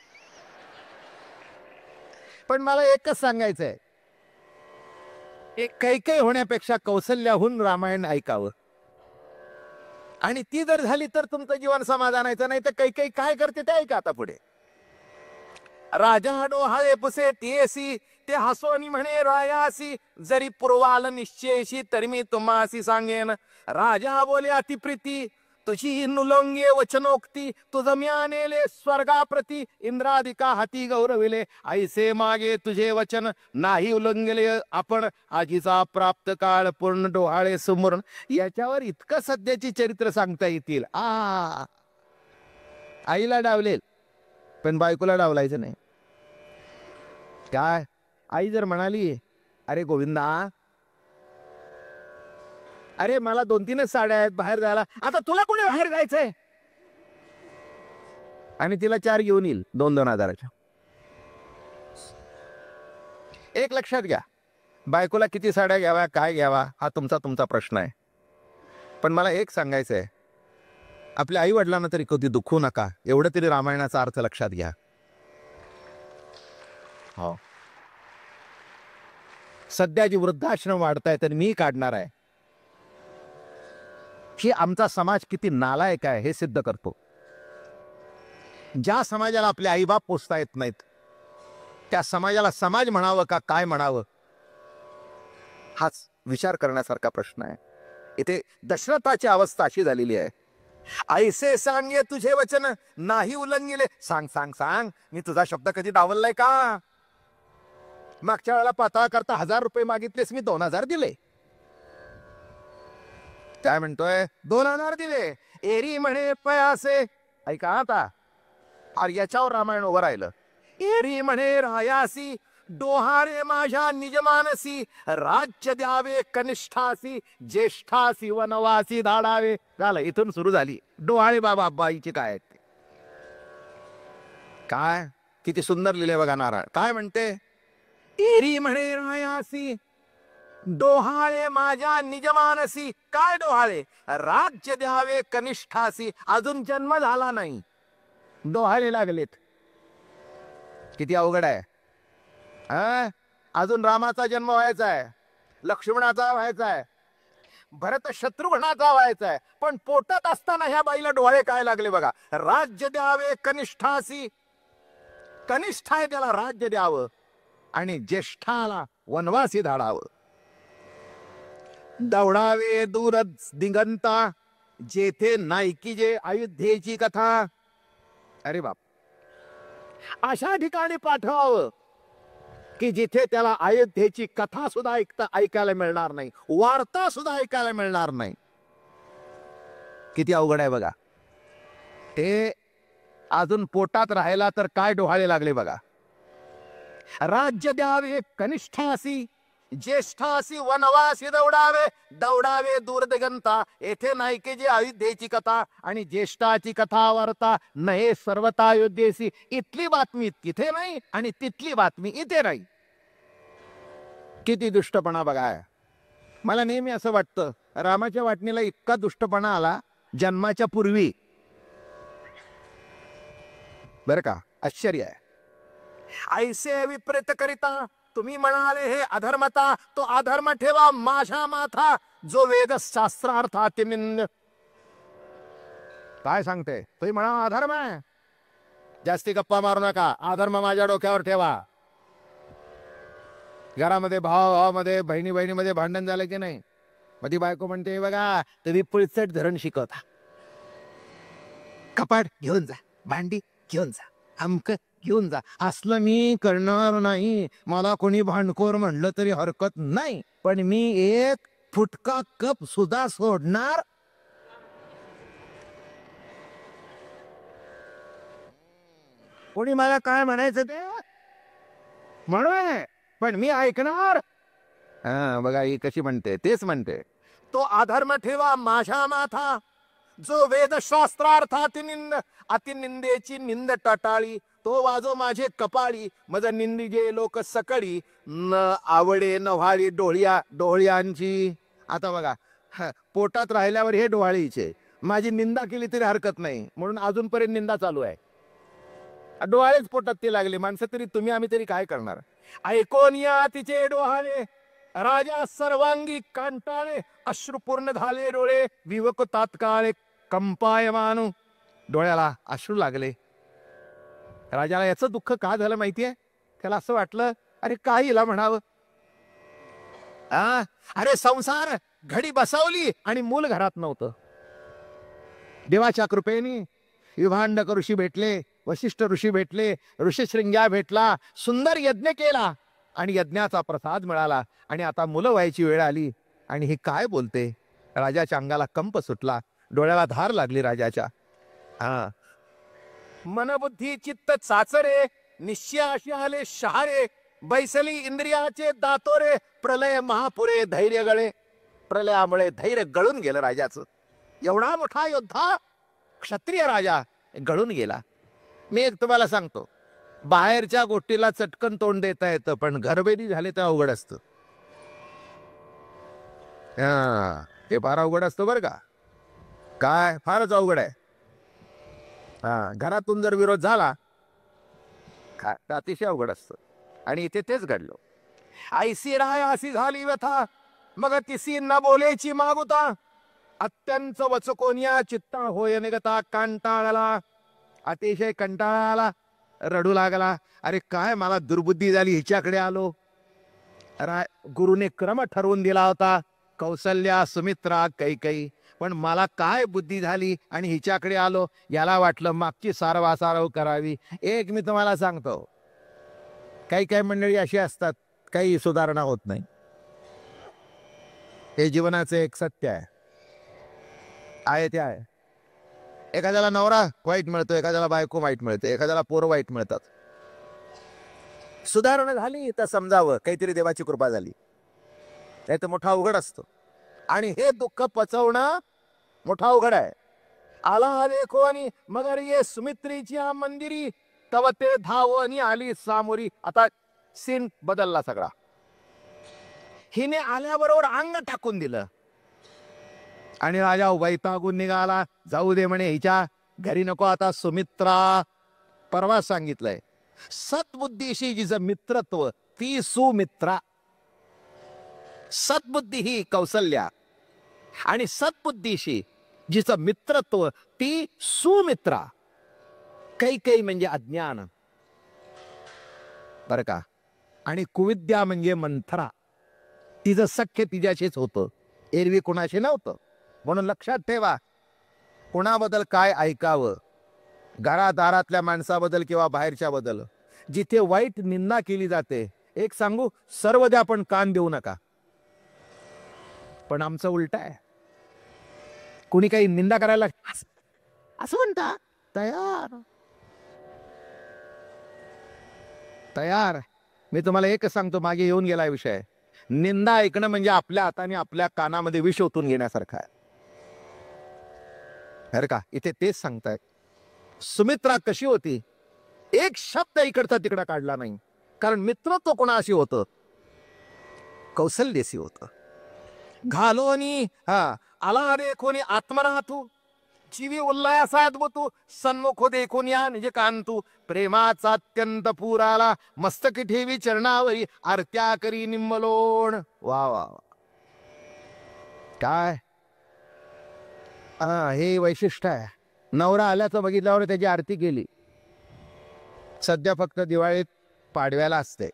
पण मला एकच सांगायचंय, एक कैकेयी होण्यापेक्षा कौसल्याहून रामायण ऐकावं. आणि ती जर झाली तर तुमचं जीवन समाधानाचं. नाही तर कैकेयी काय करते ते ऐका आता पुढे. राजा डोहाळे पुसे तियेसी, ते हसोनी म्हणे रायासी, जरी पूर्वाल निश्चयशी तरी मी तुम्हासी सांगेन. राजा बोले अतिप्रीती, तुझी नुलंगे वचनोक्ती, तुझ म्यानेले स्वर्गाप्रती, इंद्रादिका हाती गौरविले, ऐसे मागे तुझे वचन नाही उल्लंघले आपण, आजीचा प्राप्त काळ पूर्ण डोहाळे सुमरण. याच्यावर इतकं सध्याची चरित्र सांगता येतील. आईला डावलेल पण बायकोला डावलायचं नाही. काय आई जर म्हणाली, अरे गोविंदा, अरे मला 2-3च साड्या आहेत बाहेर जायला, आता तुला कोणी बाहेर जायचंय, आणि तिला 4 घेऊन येईल 2-2 हजाराच्या. एक लक्षात घ्या, बायकोला किती साड्या घ्याव्या, काय घ्यावा, हा तुमचा प्रश्न आहे. पण मला एक सांगायचंय, आपल्या आई वडिलांना तरी कधी दुखवू नका, एवढं तरी रामायणाचा अर्थ लक्षात घ्या. हो, सध्या जी वृद्धाश्रम वाढताय तर मी काढणार आहे, ही आमचा समाज किती नालायक आहे हे सिद्ध करतो. ज्या समाजाला आपले आईबाप पोसता येत नाहीत, त्या समाजाला समाज म्हणावं का काय म्हणावं, हाच विचार करण्यासारखा प्रश्न आहे. इथे दशरथाची अवस्था अशी झालेली आहे, ऐसे सांगे तुझे वचन नाही उल्लंघिले. सांग सांग सांग, मी तुझा शब्द कधी डावललाय का? मागच्या वेळेला पातळ करता 1000 रुपये मागितलेस, मी 2000 दिले. काय म्हणतोय? 2000 दिले. एरी म्हणे पयासे, ऐका आता, अरे याच्यावर रामायण उभं राहिलं. एरी म्हणे रायासी, डोहारे माझ्या निजमानसी, राज्य द्यावे कनिष्ठासी, ज्येष्ठासी वनवासी धाडावे. झालं, इथून सुरू झाली डोहाळे बाबा बाईची काय ते. काय किती सुंदर लिहिले बघा नारायण. काय म्हणते? एरी म्हणे रायासी, डोहाळे माझ्या निजमानसी. काय डोहाळे? राज्य द्यावे कनिष्ठासी. अजून जन्म झाला नाही, डोहाळे लागलेत. किती अवघड आहे. अजून रामाचा जन्म व्हायचा आहे, लक्ष्मणाचा व्हायचा आहे, भरत शत्रुघ्नाचा व्हायचा आहे, पण पोटात असताना ह्या बाईला डोहाळे काय लागले बघा. राज्य द्यावे कनिष्ठासी, कनिष्ठ आहे त्याला राज्य द्यावं, आणि ज्येष्ठाला वनवासी धाडावं. दौडावे दूर दिगंता, जेथे नायकी जे अयोध्येची कथा. अरे बाप, अशा ठिकाणी पाठवावं की जिथे त्याला अयोध्येची कथा सुद्धा ऐकायला मिळणार नाही, वार्ता सुद्धा ऐकायला मिळणार नाही. किती अवघड आहे बघा. ते अजून पोटात राहायला तर काय डोहाळे लागले बघा. राज्य द्यावे कनिष्ठासी, ज्येष्ठासी वनवासी दौडावे, दौडावे दूर दिगंता. येथे नायके जी अयोध्येची कथा आणि ज्येष्ठाची कथा वार्ता नये सर्वता अयोध्येसी. इथली बातमी तिथे नाही आणि तिथली बातमी इथे नाही. किती दुष्टपणा बघा. मला नेहमी असं वाटतं रामाच्या वाटणीला इतका दुष्टपणा आला जन्माच्या पूर्वी, बर का, आश्चर्य आहे. ऐसे विपरीत करिता तुम्ही म्हणाले हे अधर्मता, तो अधर्म ठेवा माझ्या माथा, जो वेद शास्त्रार्थात निंद. काय सांगते तुम्ही म्हणा अधर्म आहे, जास्ती गप्पा मारू नका, अधर्म माझ्या डोक्यावर ठेवा. घरामध्ये भावामध्ये बहिणी बहिणीमध्ये भांडण झालं की नाही, मधी बायको म्हणते बघा तुम्ही पुळचट धरण शिकवता, कपाट घेऊन जा, भांडी घेऊन जा, अमक घेऊन जा. असलं मी करणार नाही. मला कोणी भांडखोर म्हणलं तरी हरकत नाही, पण मी एक फुटका कप सुद्धा सोडणार. कोणी मला काय म्हणायचं ते म्हणून, पण मी ऐकणार. हा बघा ही कशी म्हणते, तेच म्हणते. तो अधर्म ठेवा माझ्या माथा, जो वेदशास्त्रार्थात निंद, अतिनिंदेची निंद टाटाळी. तो वाजो माझे कपाळी, मज निंदिजे लोक सकळी. न आवडे नव्हाळी डोळ्यांची. आता बघा पोटात राहिल्यावर हे डोहाळीचे, माझी निंदा केली तरी हरकत नाही म्हणून अजूनपर्यंत निंदा चालू आहे. डोहाळेच पोटात ते लागले माणसं तरी तुम्ही आम्ही तरी काय करणार. ऐकोन या तिचे डोहाळे, राजा सर्वांगी कंटाळे. अश्रुपूर्ण झाले डोळे, विवक तात्काळे कंपायमान. डोळ्याला अश्रू लागले. राजाला याचं दुःख का झालं माहितीये, त्याला असं वाटलं अरे काय हिला म्हणावं. अरे संसार घडी बसवली आणि मूल घरात नव्हतं. देवाच्या कृपेने विभांडक ऋषी भेटले, वशिष्ठ ऋषी भेटले, ऋषिशृंग्या भेटला, सुंदर यज्ञ केला आणि यज्ञाचा प्रसाद मिळाला आणि आता मुलं व्हायची वेळ आली. आणि हे काय बोलते. राजाच्या अंगाला कंप सुटला, डोळ्याला धार लागली राजाच्या. मनबुद्धी चित्त चाचरे, निश्चयाशी आले शहारे. बैसली इंद्रियाचे दातोरे, प्रलय महापुरे धैर्य गळे. प्रलयामुळे धैर्य गळून गेलं राजाचं. एवढा मोठा योद्धा क्षत्रिय राजा गळून गेला. मी एक तुम्हाला सांगतो, बाहेरच्या गोष्टीला चटकन तोंड देता येतं, पण घरबेदी झाले तर अवघड असतं. हे फार अवघड असतं बरं का. काय फारच अवघड आहे. घरातून जर विरोध झाला तर अतिशय अवघड असतं. आणि इथे तेच घडलं. ऐसी राय अशी झाली व्यथा, मग तिसी न बोलेची मागुता. अत्यंत वचकोनिया चित्ता होय निगता. कंटाळला, अतिशय कंटाळा, रडू लागला. अरे काय मला दुर्बुद्धी झाली, हिच्याकडे आलो. गुरुने क्रम ठरवून दिला होता, कौसल्या सुमित्रा कैकई, पण मला काय बुद्धी झाली आणि हिच्याकडे आलो. याला वाटलं मागची सारवासारव करावी. एक मी तुम्हाला सांगतो, काही काही मंडळी अशी असतात काही सुधारणा होत नाही. हे जीवनाचं एक सत्य आहे ते आहे. एखाद्याला नवरा वाईट मिळतो, एखाद्याला बायको वाईट मिळते, एखाद्याला पोरं वाईट मिळतात. सुधारणा झाली तर समजावं काहीतरी देवाची कृपा झाली, नाही तर मोठा अवघड असतो. आणि हे दुःख पचवणं मोठा अवघड आहे. आला देखो आणि मगर ये सुमित्रीची मंदिरी, तव ते धावणी आली सामोरी. आता सीन बदलला सगळा. हिने आल्याबरोबर अंग टाकून दिलं आणि राजा वैतागून निघाला. जाऊ दे म्हणे, हिच्या घरी नको आता. सुमित्रा परवा सांगितलंय, सद्बुद्धीशी जिचं मित्रत्व ती सुमित्रा. सद्बुद्धी ही कौसल्या आणि सद्बुद्धीशी जिचं मित्रत्व ती सुमित्रा. कैकई म्हणजे अज्ञान बर का, आणि कुविद्या म्हणजे मंथरा. तिचं सख्य तिच्याशीच होतं, एरवी कुणाशी नव्हतं. म्हणून लक्षात ठेवा, कुणाबद्दल काय ऐकावं, घरादारातल्या माणसाबद्दल किंवा बाहेरच्या बद्दल. जिथे वाईट निंदा केली जाते, एक सांगू, सर्व द्या पण कान देऊ नका. पण आमचं उलट आहे. कुणी काही निंदा करायला असं म्हणता तयार तयार. मी तुम्हाला एकच सांगतो, मागे येऊन गेला विषय. निंदा ऐकणं म्हणजे आपल्या हाताने आपल्या कानामध्ये विष ओतून घेण्यासारखं आहे. बरं का, इथे तेच सांगतायत. सुमित्रा कशी होती, एक शब्द इकडचा तिकडा काढला नाही, कारण मित्रत्व कोणाशी होतं, कौशल्यशी होतं. घालोनी आला रे कोणी आत्मराहतू, जीवी उल्हासात तू सन्मुख देखून या निज कांतू, प्रेमाचा अत्यंत पूर आला, मस्तकी ठेवी चरणावरी, आरत्या करी निम्मलोण. वा वा वा, काय हे वैशिष्ट्य आहे. नवरा आल्याचं बघितल्यावर त्याची आरती केली. सध्या फक्त दिवाळीत पाडव्याला असते,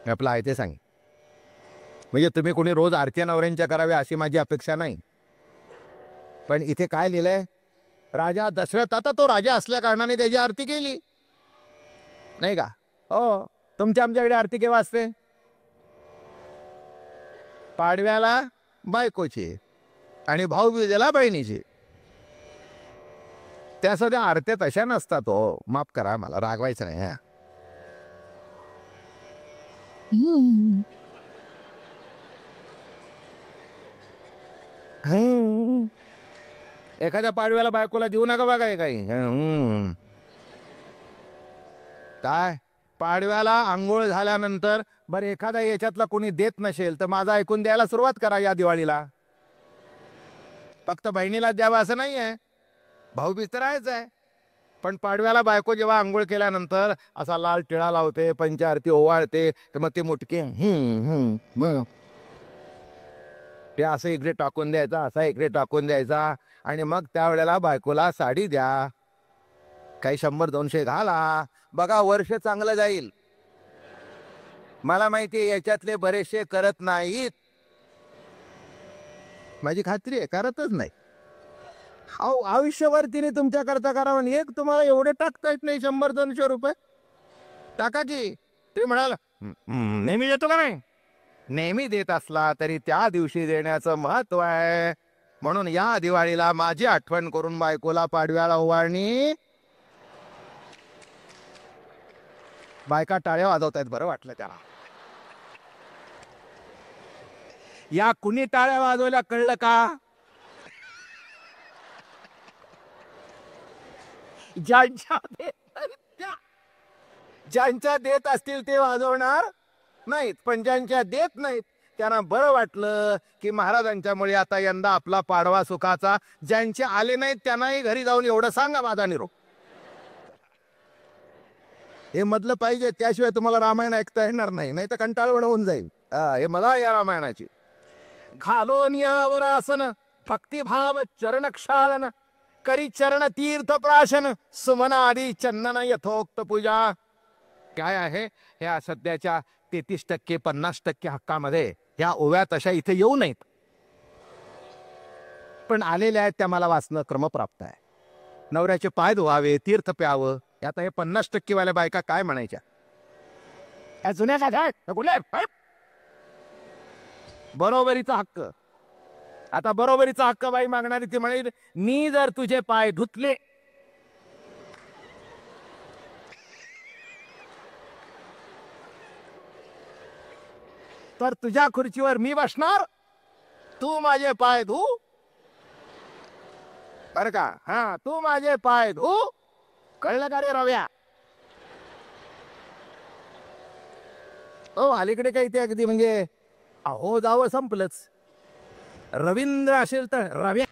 आपलं आहे ते सांग. म्हणजे तुम्ही कोणी रोज आरती नवऱ्यांच्या कराव्या अशी माझी अपेक्षा नाही. पण इथे काय लिहिलंय, राजा दशरथ, आता तो राजा असल्या कारणाने त्याची आरती केली नाही का? हो, आमच्याकडे आरती केव्हा असते? पाडव्याला बायकोची आणि भाऊबीजेला बहिणीची. त्यासाठी आरत्या तशा नसतात. हो, माफ करा, मला रागवायचं नाही. एखाद्या पाडव्याला बायकोला देऊ नका बघा काही. काय पाडव्याला आंघोळ झाल्यानंतर बरं एखादा याच्यातला कोणी देत नसेल तर माझा ऐकून द्यायला सुरुवात करा. या दिवाळीला फक्त बहिणीला द्यावं असं नाही आहे, भाऊबीज तर आहेच आहे. पण पाडव्याला बायको जेव्हा आंघोळ केल्यानंतर असा लाल टिळा लावते, पंचारती ओवाळते, तर मग ते मुटके मग ते असं इकडे टाकून द्यायचा, असा इकडे टाकून द्यायचा, आणि मग त्यावेळेला बायकोला साडी द्या, काही 100-200 घाला. बघा, वर्ष चांगलं जाईल. मला माहिती याच्यातले बरेचसे करत नाहीत, माझी खात्री आहे, करतच नाही. आयुष्यभर तिने तुमच्या करता करावं, एक तुम्हाला एवढे टाकता येत नाही 100-200 रुपये टाका की. ते म्हणाल नेहमी देतो का नाही? नेहमी देत असला तरी त्या दिवशी देण्याचं महत्व आहे. म्हणून या दिवाळीला माझी आठवण करून बायकोला पाडव्याला ओवाळणी. बायका टाळ्या वाजवतायत, बरं वाटलं त्याला. या कुणी टाळ्या वाजवल्या कळलं का? ज्यांच्या देत असतील ते वाजवणार नाहीत, पण ज्यांच्या देत नाहीत त्यांना बरं वाटलं की महाराजांच्यामुळे आता यंदा आपला पाडवा सुखाचा. ज्यांचे आले नाहीत त्यांनाही घरी जाऊन एवढं सांगा, माझा निरोप. हे मधलं पाहिजे, त्याशिवाय तुम्हाला रामायण ऐकता येणार नाही, नाही तर कंटाळवण होऊन जाईल. हे मला या रामायणाची. घालोन यावर आसन, भक्तिभाव चरण क्षालन, करी चरण तीर्थ प्राशन, सुमन आदी चंदन यथोक्त पूजा. काय आहे, ह्या सध्याच्या 33% 50% हक्कामध्ये ह्या ओव्या तशा इथे येऊ नयेत, पण आलेल्या आहेत त्या मला वाचणं क्रमप्राप्त आहे. नवऱ्याचे पाय धुवावे, तीर्थ प्यावं. आता हे 50% वाल्या बायका काय म्हणायच्या, या जुन्या साध्या बरोबरीचा हक्क. आता बरोबरीचा हक्क बाई मागणारी ती म्हणेल, मी जर तुझे पाय धुतले तर तुझ्या खुर्चीवर मी बसणार, तू माझे पाय धु. बर का? तू माझे पाय धु. कळलं का रे रव्या? अलीकडे काही ते अगदी म्हणजे अहो जावं संपलंच. रवींद्र असेल तर रव्या,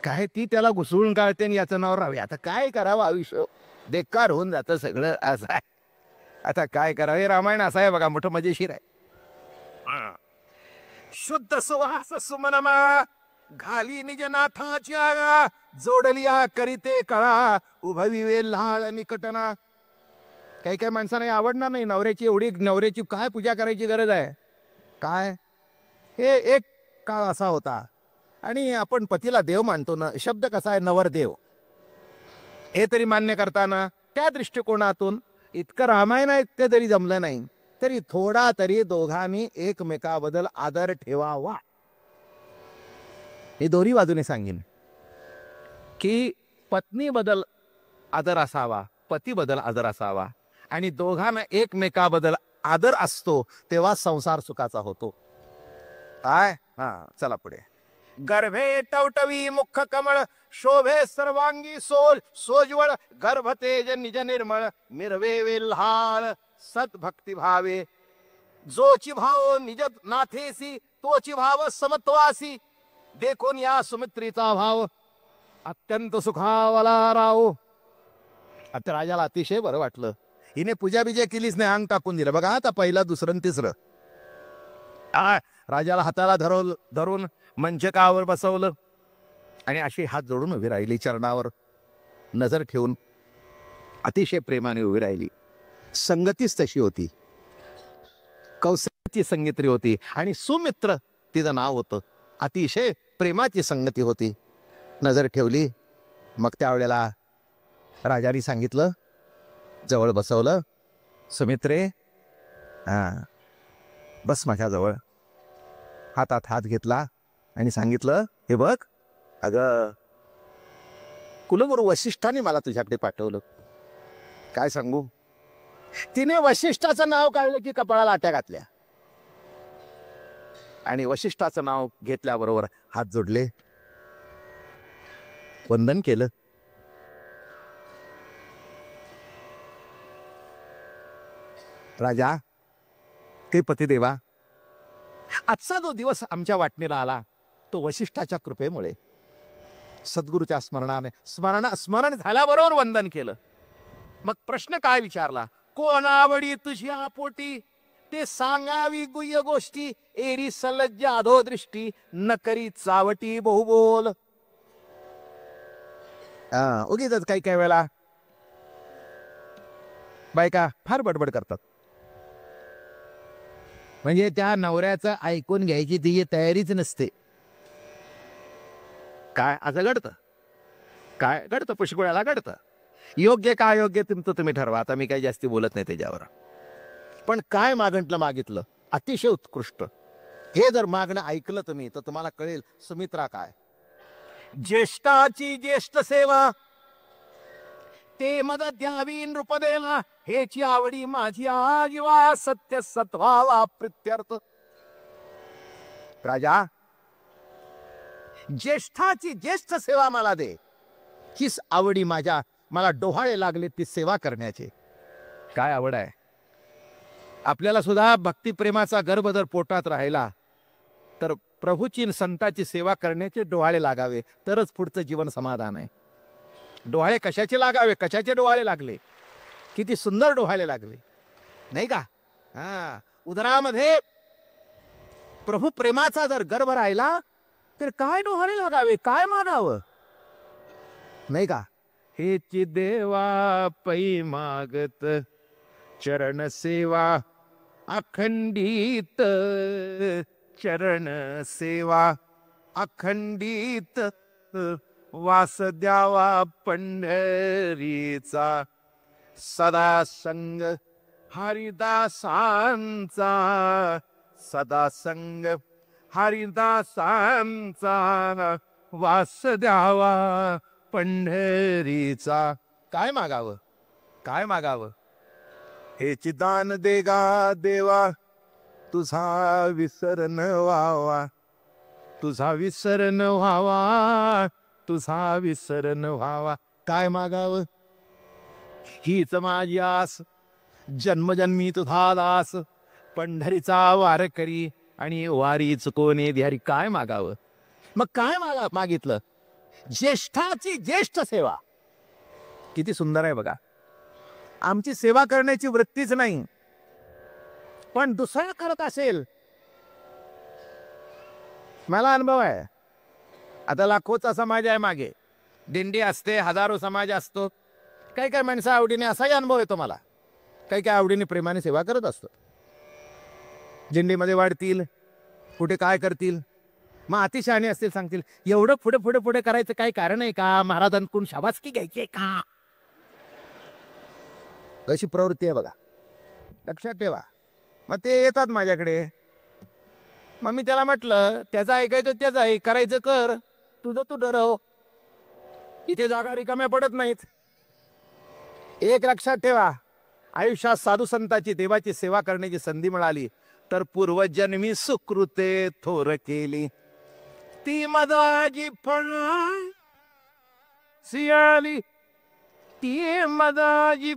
काय ती त्याला घुसळून काढते आणि याचं नाव रव्या. आता काय करावं, आयुष्य बेकार होऊन जातं सगळं. असं आहे, आता काय करावं. हे रामायण असं आहे बघा, मोठं मजेशीर आहे. शुद्ध सुवास सुमनमा, घाली निज नाथाच्या, जोडलिया करीते कळा, उभविवे लाळ निकटना. काही काही माणसांना आवडणार नाही नवऱ्याची, एवढी नवऱ्याची काय पूजा करायची गरज आहे काय. हे एक काळ असा होता, आणि आपण पतीला देव मानतो ना, शब्द कसा आहे, नवरदेव, हे तरी मान्य करताना त्या दृष्टिकोनातून इतकं रामायण इतकं जरी जमलं नाही तरी थोडा तरी दोघांनी एकमेकाबद्दल आदर ठेवावा. हे दोन्ही बाजूने सांगेन की पत्नीबद्दल आदर असावा, पतीबद्दल आदर असावा आणि दोघांना एकमेकाबद्दल आदर असतो तेव्हा संसार सुखाचा होतो. काय चला पुढे. गर्भे टवटवी मुख कमळ शोभे सर्वांगी सोल सोज्वळ गर्भतेज निज निर्मळ मिरवे वेल्हाळ सद्भक्ती भावे जोची भाव निज नाथेसी तोची भाव समत्वासी देखून या सुमित्रीचा भाव अत्यंत सुखावला राव. आता राजाला अतिशय बरं वाटलं. हिने पूजा बिजा केलीच नाही, अंग टाकून दिलं बघा. आता पहिला दुसरं तिसरं. राजाला हाताला धरून मंचकावर बसवलं आणि अशी हात जोडून उभी राहिली, चरणावर नजर ठेवून अतिशय प्रेमाने उभी राहिली. संगतीच तशी होती, कौशल्याची संगीत्री होती आणि सुमित्र तिचं नाव होतं. अतिशय प्रेमाची संगती होती. नजर ठेवली. मग त्यावेळेला राजाने सांगितलं, जवळ बसवलं, सुमित्रे बस माझ्या जवळ. हातात हात घेतला आणि सांगितलं, हे बघ अगं, कुलगुरू वशिष्ठाने मला तुझ्याकडे पाठवलं. काय सांगू, तिने वशिष्ठाचं नाव काढलं की कपाळाला आट्या घातल्या आणि वशिष्ठाचं नाव घेतल्याबरोबर हात जोडले, वंदन केलं. राजा, ते पतिदेवा, आजचा जो दिवस आमच्या वाटणीला आला तो वशिष्ठाच्या कृपेमुळे, सद्गुरूच्या स्मरण झाल्याबरोबर वंदन केलं. मग प्रश्न काय विचारला, कोणावडी तुझ्या पोटी ते सांगावी गुह्य गोष्टी, एरी सलज्ज अधोदृष्टी न करी चावटी बहुबोल. उगीच काही काही वेळेला बायका फार बडबड करतात, म्हणजे त्या नवऱ्याचं ऐकून घ्यायची ती तयारीच नसते. काय असं घडतं पुष्कळाला घडतं. योग्य काय योग्य तुमचं तुम्ही ठरवा. आता मी काही जास्ती बोलत नाही त्याच्यावर. पण काय मागितलं अतिशय उत्कृष्ट. हे जर मागणं ऐकलं तुम्ही तर तुम्हाला कळेल सुमित्रा काय. ज्येष्ठाची ज्येष्ठ सेवा ते मद द्यावी नृपदेवा, हेची आवडी माझी आजीवा सत्य सत्वावा प्रित्यर्थ. राजा, ज्येष्ठाची ज्येष्ठ सेवा मला दे, हीच आवडी मला डोहाळे लागले ती सेवा करण्याचे. काय आवड आहे आपल्याला सुद्धा. भक्तिप्रेमाचा गर्भ जर पोटात राहिला तर प्रभूची संताची सेवा करण्याचे डोहाळे लागावे, तरच पुढचं जीवन समाधान आहे. डोहाळे कशाचे लागावे, कशाचे डोहाळे लागले, किती सुंदर डोहाळे लागले नाही का. उदरामध्ये प्रभू प्रेमाचा जर गर्भ राहिला तर काय डोहाळे लागावे, काय मागावं नाही का. हेची देवा पै मागत चरण सेवा अखंडित, चरण सेवा अखंडित, वास द्यावा पंढरीचा सदा संग हरिदासांचा, सदा संग हरिदासांचा, वास द्यावा पंढरीचा. काय मागावं, हेची दान देगा देवा, तुझा विसर न व्हावा, तुझा विसर न व्हावा, तुझा विसर न व्हावा. काय मागावं, हीच माझी आस, जन्मजन्मी तुझा दास, पंढरीचा वारकरी आणि वारीच कोणी ध्यारी. काय मागावं. मग काय मागितलं, ज्येष्ठाची ज्येष्ठ सेवा. किती सुंदर आहे बघा. आमची सेवा करण्याची वृत्तीच नाही, पण दुसरा करत असेल. मला अनुभव आहे. आता लाखोचा समाज आहे मागे, दिंडी असते, हजारो समाज असतो. काही काही माणसं आवडीने, असाही अनुभव येतो मला, काही काही आवडीने प्रेमाने सेवा करत असतो. दिंडीमध्ये वाढतील, कुठे काय करतील, मग अतिशहाणे असतील, सांगतील एवढं पुढे पुढे पुढे करायचं काही कारण आहे का, महाराजांकडून शाबासकी घ्यायची का. अशी प्रवृत्ती आहे बघा, लक्षात ठेवा. मग ते येतात माझ्याकडे, मग मी त्याला म्हटलं त्याचं ऐकायचं त्याचं ऐक, करायचं कर, तुझं तू ठरव. इथे जागा रिकाम्या पडत नाहीत. एक लक्षात ठेवा, आयुष्यात साधू संतांची देवाची सेवा करण्याची संधी मिळाली तर पूर्वजन्मी सुकृते थोर केली, ती मदाजी फळ सियाली, ती मदाजी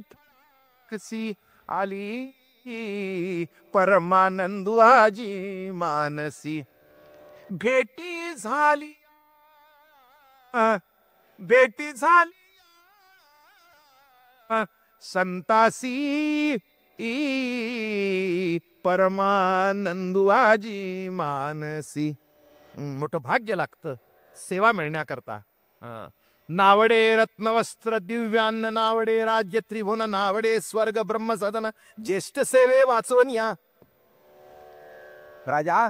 कशी आली, परमानंदू आजी मानसी. भेटी झाली, भेटी झाली संतासी, परमानंदू आजी मानसी. मोठं भाग्य लागतं सेवा मिळण्याकरता. नावडे रत्नवस्त्र दिव्यान्न, नावडे राज्य त्रिभुवन, नावडे स्वर्ग ब्रह्मसदन, ज्येष्ठ सेवे वाचवून या. राजा,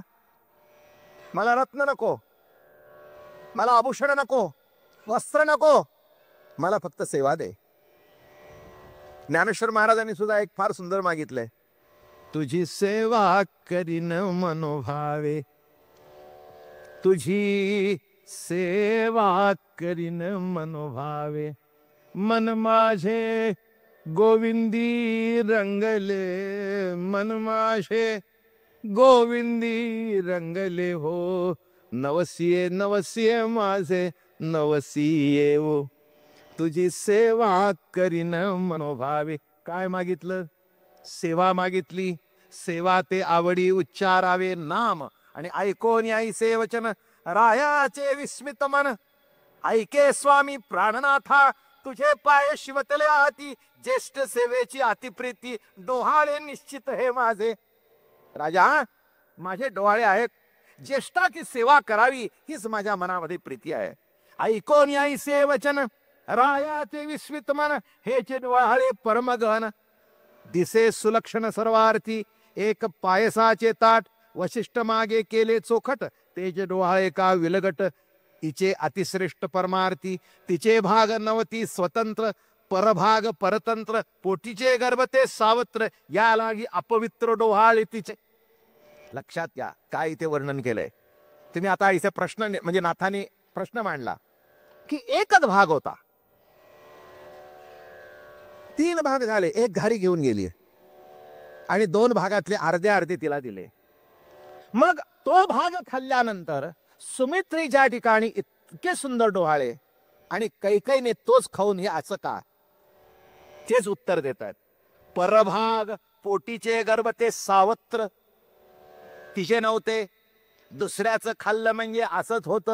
मला रत्न नको, मला आभूषण नको, वस्त्र नको, मला फक्त सेवा दे. ज्ञानेश्वर महाराजांनी सुद्धा एक फार सुंदर मागितलंय, तुझी सेवा करीन मनोभावे, तुझी सेवा करीन मनोभावे, मन माझे गोविंदी रंगले, मन माझे गोविंदी रंगले हो, नवसिये नवसिये माझे नवसिये हो, तुझी सेवा करीन मनोभावे. काय मागितलं? सेवा मागितली. सेवा ते आवडी उच्चारावे नाम, आणि ऐकोन याईसे वचन रायाचे विस्मित मन. ऐके स्वामी प्राणनाथा, तुझे पाय शिवतले आती, ज्येष्ठ सेवेची अतिप्रीती, डोहाळे निश्चित हे माझे. राजा, माझे डोहाळे आहेत, ज्येष्ठाची सेवा करावी हीच माझ्या मनामध्ये प्रीती आहे. ऐकोन याईसे वचन रायाचे विस्मित मन, हेचे डोहाळे परमगहन. दिसे सुलक्षण सर्वार्थी, एक पायसाचे ताट, वशिष्ठ मागे केले चोखट, तेजे डोहाळे का विलगट. तिचे अतिश्रेष्ठ परमार्थी, तिचे भाग नवती स्वतंत्र, परभाग परतंत्र, पोटीचे गर्भते सावत्र, या लागी अपवित्र डोहाळे तिचे. लक्षात घ्या काय इथे वर्णन केलंय. तुम्ही आता इथे प्रश्न म्हणजे नाथाने प्रश्न मांडला की एकच भाग होता, 3 भाग झाले, एक घारी घेऊन गेली आणि 2 भागातले अर्धे अर्धे तिला दिले. मग तो भाग खाल्ल्यानंतर सुमित्रीच्या ठिकाणी इतके सुंदर डोहाळे आणि कैकईने तोच खाऊन हे असं का, तेच उत्तर देत आहेत. परभाग पोटीचे गर्भ ते सावत्र, तिचे नव्हते, दुसऱ्याचं खाल्लं म्हणजे असंच होत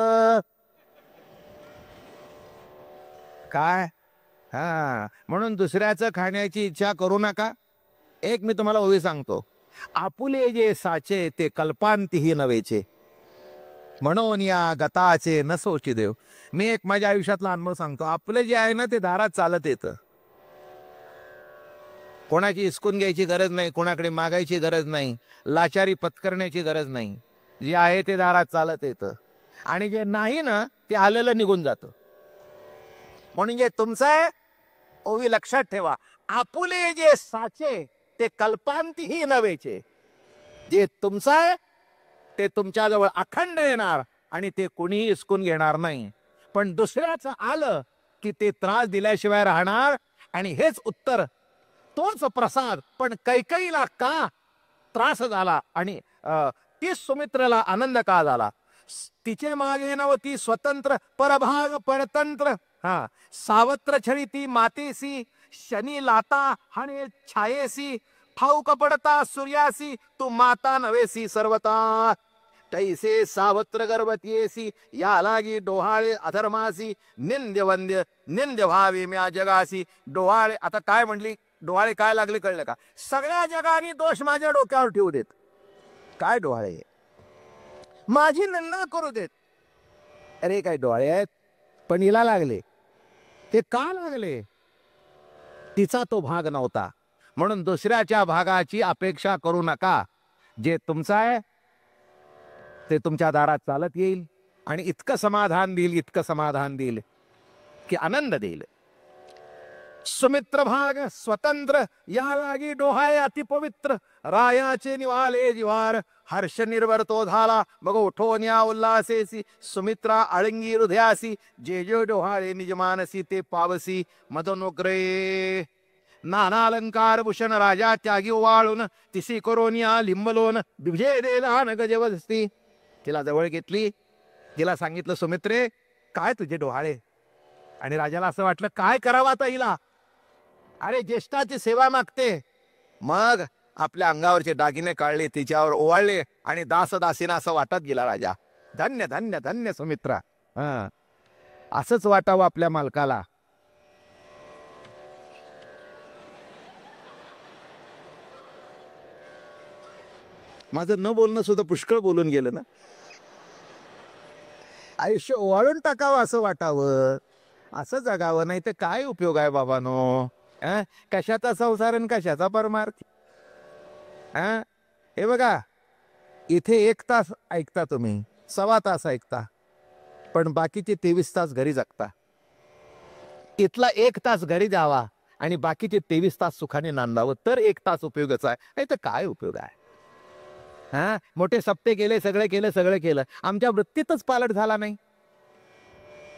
काय. म्हणून दुसऱ्याचं खाण्याची इच्छा करू नका. एक मी तुम्हाला ओवी सांगतो, आपुले जे साचे ते कल्पांतीही नवेचे, म्हणून या गताचे नसोची देव. मी एक माझ्या आयुष्यातला अनुभव सांगतो. आपलं जे आहे ना ते दारात चालत येतं. कोणाची हिसकून घ्यायची गरज नाही, कोणाकडे मागायची गरज नाही, लाचारी पत्करण्याची गरज नाही. जे आहे ते दारात चालत येतं आणि जे नाही ना ते आलेलं निघून जातं. म्हणून जे तुमचं आहे ओवी लक्षात ठेवा, आपुले जे साचे ते कल्पांतीही नवेचे. जे तुमचं आहे ते तुमच्याजवळ अखंड येणार आणि ते कोणीही हिसकून घेणार नाही. पण दुसऱ्याचं आलं की ते त्रास दिल्याशिवाय राहणार. आणि हेच उत्तर, तोच प्रसाद पण कैकईला का त्रास झाला आणि ती सुमित्रेला आनंद का झाला. तिचे मागे नवती स्वतंत्र, परभाग परतंत्र, सावत्र छळी ती मातेसी, शनी लाता हाणे छायेसी, ठाऊक पडता सूर्यासी, तू माता नवेसी सर्वता. तैसे सावत्र गर्भतीयसी, या लागी डोहाळे अधर्मासी, निंद्य वंद्य निंद्य व्हावे म्या जगासी. डोहाळे, आता काय म्हणली, डोहाळे काय लागले कळलं का. सगळ्या जगाने दोष माझ्या डोक्यावर ठेवू देत. काय डोहाळे, माझी निंदा करू देत. अरे काय डोहाळे आहेत, पण हिला लागले. ते का लागले, तिचा तो भाग नव्हता. म्हणून दुसऱ्याच्या भागाची अपेक्षा करू नका. जे तुमचं आहे ते तुमच्या दारात चालत येईल आणि इतकं समाधान देईल, इतकं समाधान देईल की आनंद देईल. सुमित्र भाग स्वतंत्र, या लागी डोहाळे अतिपवित्र, रायाचे निवाले जिवार, हर्ष निर्भर तो झाला मग उठोन या उल्हासेसी. सुमित्रा आळंगी हृदयासी, जे जे डोहाळे निजमानसी ते पावसी. मदनुग्रे नाना अलंकार भूषण राजा त्यागी वाळून तिसी करोनिया लिंबलोन बिभे देदान गजवस्ती. तिला जवळ घेतली, तिला सांगितलं, सुमित्रे काय तुझे डोहाळे. आणि राजाला असं वाटलं काय करावं आता हिला, अरे ज्येष्ठाची सेवा मागते. मग आपल्या अंगावरचे दागिने काढले, तिच्यावर ओवाळले आणि दासदासीना असं वाटत गेला राजा. धन्य धन्य धन्य सुमित्रा. असंच वाटावं आपल्या मालकाला. माझं न बोलणं सुद्धा पुष्कळ बोलून गेलं ना. आयुष्य ओवाळून टाकावं असं वाटावं, असं जगावं, नाही तर काय उपयोग आहे बाबानो. कशाचा संसार आणि कशाचा परमार्थ. हे बघा, इथे 1 तास ऐकता तुम्ही, 1.25 तास ऐकता, पण बाकीचे 23 तास घरी जगता. इथला 1 तास घरी द्यावा आणि बाकीचे 23 तास सुखाने नांदावं, तर 1 तास उपयोगाचा आहे, नाही तर काय उपयोग आहे. मोठे सप्ते केले, सगळे केलं, आमच्या वृत्तीतच पालट झाला नाही.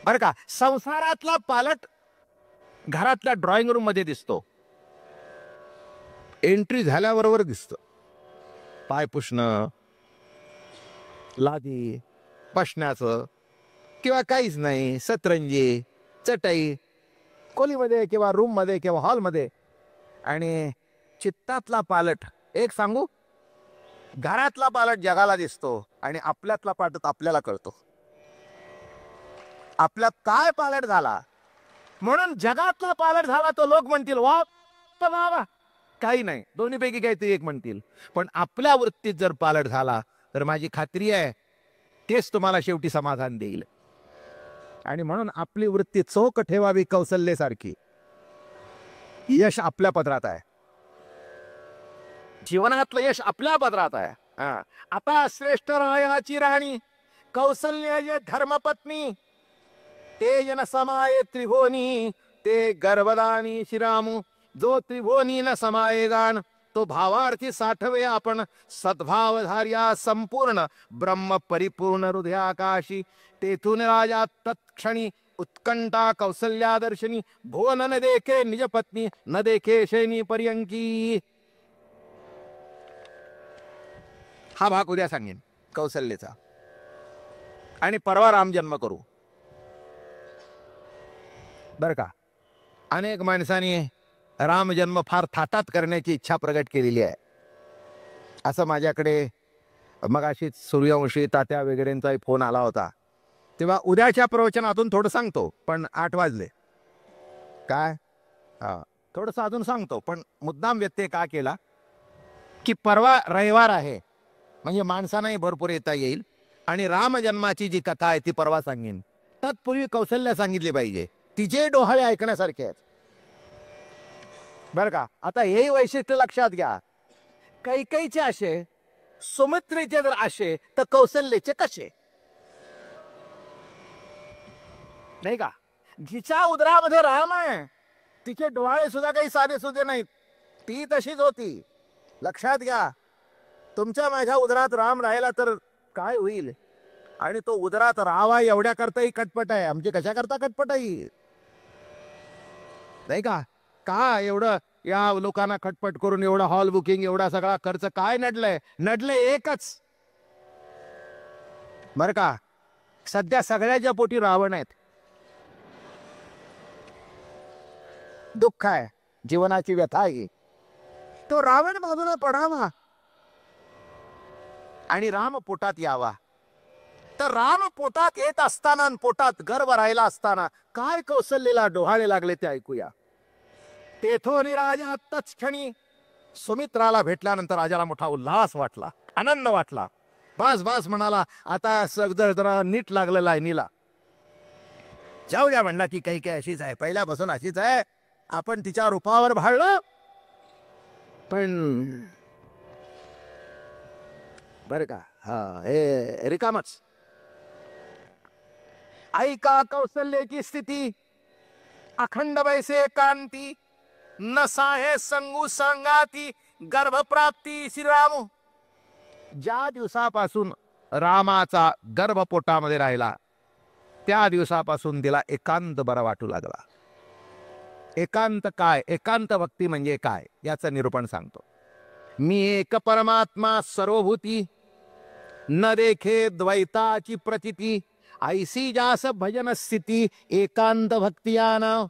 बरं का, संसारातला पालट घरातल्या ड्रॉइंग रूम मध्ये दिसतो, एंट्री झाल्याबरोबर दिसतो. पाय पुसणं, लादी बसण्याचं किंवा काहीच नाही, सतरंजी चटई खोलीमध्ये किंवा रूम मध्ये किंवा हॉलमध्ये. आणि चित्तातला पालट, एक सांगू, घरातला पालट जगाला दिसतो आणि आपल्यातला पालट आपल्याला कळतो. आपल्यात काय पालट झाला, म्हणून जगातला पालट झाला तो लोक म्हणतील वा बाबा, काही नाही, दोन्हीपैकी काहीतरी एक म्हणतील. पण आपल्या वृत्तीत जर पालट झाला तर माझी खात्री आहे तेच तुम्हाला शेवटी समाधान देईल. आणि म्हणून आपली वृत्ती चोख ठेवावी कौशल्यासारखी. यश आपल्या पदरात आहे, जीवनातलं यश आपल्या पदरात आहे. आता श्रेष्ठ रायाची राणी कौसल्य धर्मपत्नी, ते जन समाये त्रिभुवनी, ते गर्भदानी श्रीरामू. जो त्रिभुवनी न समाये गान, तो भावार्थी साठवे आपण. सद्भावधार्या संपूर्ण ब्रह्म परिपूर्ण हृदयाकाशी. तेथून राजा तत्क्षणी उत्कंठा कौसल्या दर्शनी. भुवन न देखे निज पत्नी, न देखे शैनी पर्यंकी. हा भाग उद्या सांगेन कौशल्याचा, आणि परवा राम जन्म करू. बर का, अनेक माणसांनी राम जन्म फार थाटात करण्याची इच्छा प्रगट केलेली आहे. असं माझ्याकडे मगाशीच सूर्यवंशी तात्या वगैरेंचा फोन आला होता. तेव्हा उद्याच्या प्रवचनातून थोडं सांगतो, पण 8 वाजले काय, थोडंसं अजून सांगतो, पण मुद्दाम व्यत्यय का केला की परवा रविवार आहे, म्हणजे माणसांनाही भरपूर येता येईल. आणि राम जन्माची जी कथा आहे ती परवा सांगेन. तत्पूर्वी कौशल्या सांगितली पाहिजे, तिचे डोहाळे ऐकण्यासारखे आहेत. बरं का, आता हे वैशिष्ट्य लक्षात घ्या. कैकेयीचे असे, सुमित्रेचे जर असे, तर कौशल्याचे कसे नाही का. जिच्या उदरामध्ये राम आहे तिचे डोहाळे सुद्धा काही साधे सुधे नाहीत, ती तशीच होती. लक्षात घ्या, तुमच्या माझ्या उदरात राम राहिला तर काय होईल. आणि तो उदरात राहावा एवढ्या करताही कटपट आहे. आमची कशा करता कटपट आहे नाही का. का एवढं या लोकांना खटपट करून एवढा हॉल बुकिंग, एवढा सगळा खर्च काय नडलंय. नडले एकच, बर का, सध्या सगळ्याच्या पोटी रावण आहेत. दुःख आहे, जीवनाची व्यथा आहे. तो रावण बाजूला पडावा आणि राम पोटात यावा. तर राम पोटात येत असताना, पोटात गर्भ राहिला असताना काय कौशल्याला डोहाळे लागले ते ऐकूया. तेथून राजा तत्क्षणी सुमित्राला भेटल्यानंतर राजाला मोठा उल्हास वाटला, आनंद वाटला. बस बस म्हणाला, आता सगळं जरा नीट लागलेला आहे नीला. जाऊ द्या म्हणला, ती काही काही अशीच आहे, पहिल्यापासून अशीच आहे. आपण तिच्या रूपावर भाळलो, पण बर का, हे रिकामच. ऐका कौशल्याची स्थिती, अखंड वैसे कांती, नसाहे संगू संगाती, गर्भप्राप्ती श्रीराम. ज्या दिवसापासून रामाचा गर्भ पोटामध्ये राहिला त्या दिवसापासून तिला एकांत बरा वाटू लागला. एकांत काय, एकांत भक्ती म्हणजे काय याचं निरूपण सांगतो. मी एक परमात्मा सर्वभूती, न देखे द्वैताची प्रतीती, ऐसी जास भजन स्थिती, एकांत भक्तिया नाव.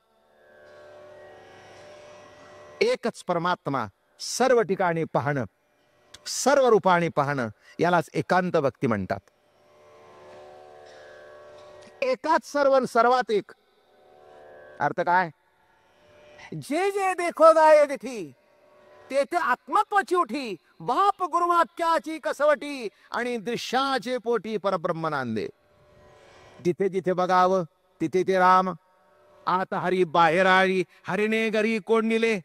एकच परमात्मा सर्व ठिकाणी पाहणं, सर्व रूपाने पाहणं, यालाच एकांत भक्ती म्हणतात. एकाच सर्व, सर्वात एक. अर्थ काय? जे जे देखो गाये दिठी, तेथे आत्मत्वाची उठी, बाप गुरुवाक्याची कसवटी, आणि दृश्याचे पोटी परब्रह्म नांदे. जिथे जिथे बघावं तिथे ते राम. आत हरी बाहेर हरी, हरीने घरी कोण निले.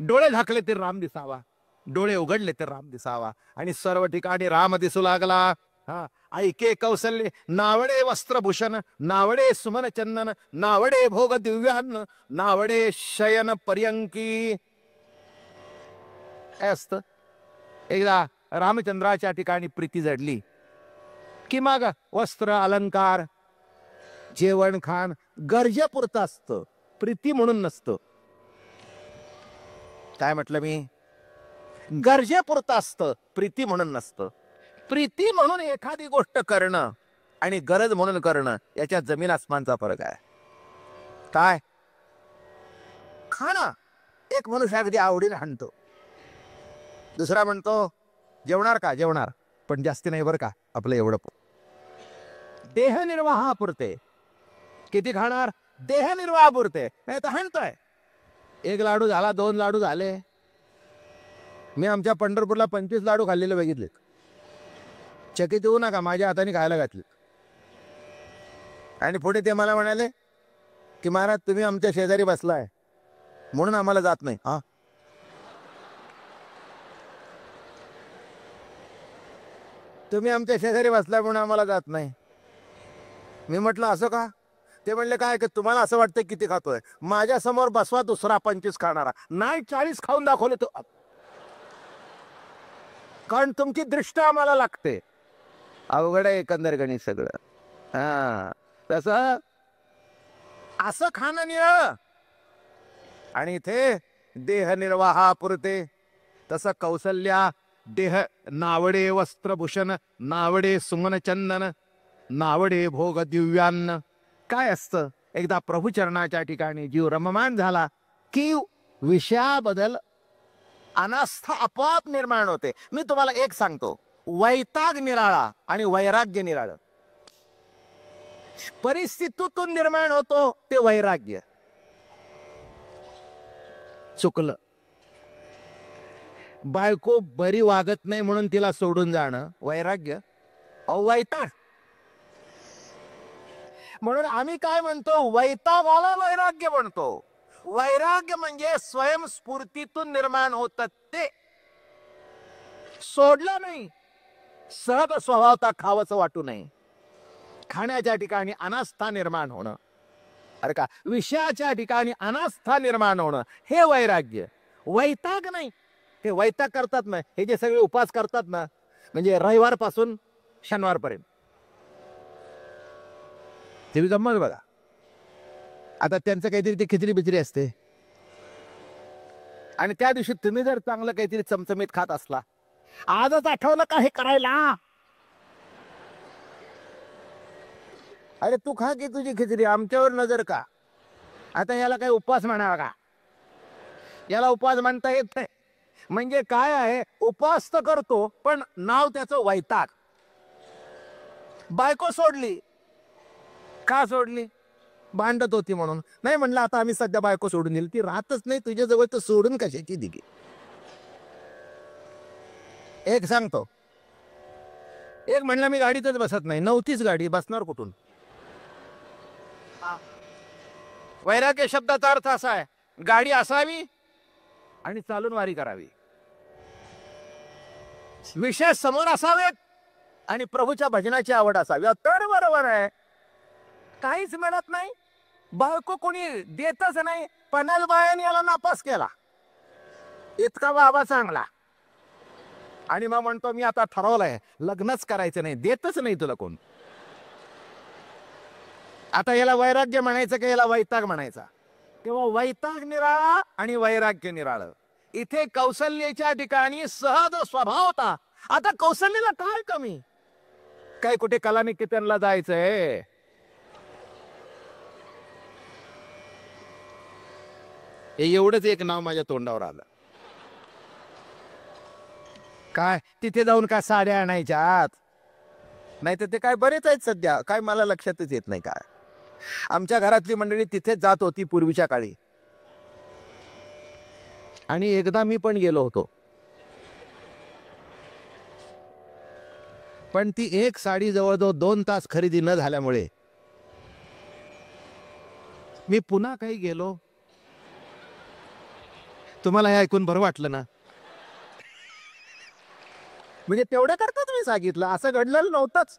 डोळे झाकले तर राम दिसावा, डोळे उघडले तर राम दिसावा, आणि सर्व ठिकाणी राम दिसू लागला. हा, ऐके कौशल्य नावडे वस्त्रभूषण, नावडे सुमन चंदन, नावडे भोग दिव्यान्न, नावडे शयन पर्यंकी. असत. एकदा रामचंद्राच्या ठिकाणी प्रीती जडली की मग वस्त्र अलंकार जेवण खान गरजेपुरतं असतं, प्रीती म्हणून नसतं. काय म्हटलं मी? गरजेपुरतं असतं, प्रीती म्हणून नसतं. प्रीती म्हणून एखादी गोष्ट करणं आणि गरज म्हणून करणं याच्यात जमीन आसमानचा फरक आहे. काय? खाणं एक मनुष्य अगदी आवडीने हाणतो, दुसरा म्हणतो जेवणार का? जेवणार, पण जास्ती नाही बरं का, आपलं एवढं. देहनिर्वाहापुरते. किती खाणार? देहनिर्वाहापुरते. नाही तर हाणतोय. एक लाडू झाला, 2 लाडू झाले. मी आमच्या पंढरपूरला 25 लाडू खाल्लेले बघितले. चकित येऊ नका, माझ्या हाताने खायला घातले. आणि पुढे ते मला म्हणाले की महाराज तुम्ही आमच्या शेजारी बसलाय म्हणून आम्हाला जात नाही. हा, तुम्ही आमच्या शेजारी बसलाय म्हणून आम्हाला जात नाही. मी म्हटलं असं का? ते म्हणले काय की तुम्हाला असं वाटतं किती खातोय, माझ्या समोर बसवा दुसरा 25 खाणारा, नाही 40 खाऊन दाखवले तो. कारण तुमची दृष्टी आम्हाला लागते. अवघड आहे एकंदर गणित सगळं. हा, तसं असं खाणं निळं आणि इथे देहनिर्वाहापुरते. तसं कौसल्या देह नावडे वस्त्रभूषण, नावडे सुमन चंदन, नावडे भोग दिव्यान्न. काय असतं? एकदा प्रभुचरणाच्या ठिकाणी जीव रममान झाला की विषयाबद्दल अनास्था आपोआप निर्माण होते. मी तुम्हाला एक सांगतो, वैताग निराळा आणि वैराग्य निराळं. परिस्थितीतून निर्माण होतो ते वैराग्य. चुकलं. बायको बरी वागत नाही म्हणून तिला सोडून जाणं वैराग्य, वैताग. म्हणून आम्ही काय म्हणतो? वैतागाला वैराग्य म्हणतो. वैराग्य म्हणजे स्वयंस्फूर्तीतून निर्माण होत ते, सोडलं नाही. सहज स्वभावता खावंसं वाटू नये. खाण्याच्या ठिकाणी अनास्था निर्माण होणं, अरे का विषयाच्या ठिकाणी अनास्था निर्माण होणं, हे वैराग्य. वैताग नाही. हे वैताग करतात ना, हे जे सगळे उपास करतात ना, म्हणजे रविवार पासून शनिवार पर्यंत, ते गंमत बघा. आता त्यांचं काहीतरी ते खिचडी बिचडी असते, आणि त्या दिवशी तुम्ही जर चांगलं काहीतरी चमचमीत खात असला, आजच आठवलं का हे करायला? अरे तू खा की तुझी खिचडी, आमच्यावर नजर का? आता याला काही उपवास म्हणावा का? याला उपवास म्हणता येत नाही. म्हणजे काय आहे? उपवास तर करतो पण नाव त्याचं वैताग. बायको सोडली का? सोडली भांडत होती म्हणून. नाही म्हणलं आता आम्ही सध्या बायको सोडून दिली, ती राहतच नाही तुझ्याजवळ, तर सोडून कशाची दिगी? एक सांगतो, एक म्हणलं मी गाडीतच बसत नाही, नव्हतीच गाडी, बसणार कुठून? वैराग्य शब्दाचा अर्थ असा आहे, गाडी असावी आणि चालून वारी करावी. विषय समोर असावेत आणि प्रभूच्या भजनाची आवड असावी, तर बरोबर आहे. काहीच मिळत नाही, बायको कोणी देतच नाही, 50 बायाने याला नापास केला, इतका बाबा चांगला, आणि मग म्हणतो मी आता ठरवलंय लग्नच करायचं नाही, देतच नाही तुला कोण. आता याला वैराग्य म्हणायचं का याला वैताग म्हणायचा? तेव्हा वैताग निराळा आणि वैराग्य निराळ. इथे कौशल्याच्या ठिकाणी सहज स्वभाव होता. आता कौशल्याला काय कमी, काय कुठे कलानिकेतनला जायचंय? हे एवढंच एक नाव माझ्या तोंडावर आलं. काय तिथे जाऊन काय साड्या आणायच्यात? नाही तर ते काय बरेच आहेत सध्या, काय मला लक्षातच येत नाही काय. आमच्या घरातली मंडळी तिथेच जात होती पूर्वीच्या काळी. आणि एकदा मी पण गेलो होतो, पण ती एक साडी जवळजवळ 2 तास खरेदी न झाल्यामुळे मी पुन्हा काही गेलो. तुम्हाला हे ऐकून बरं वाटलं ना? म्हणजे तेवढं करता तुम्ही सांगितलं, असं घडलेलं नव्हतंच.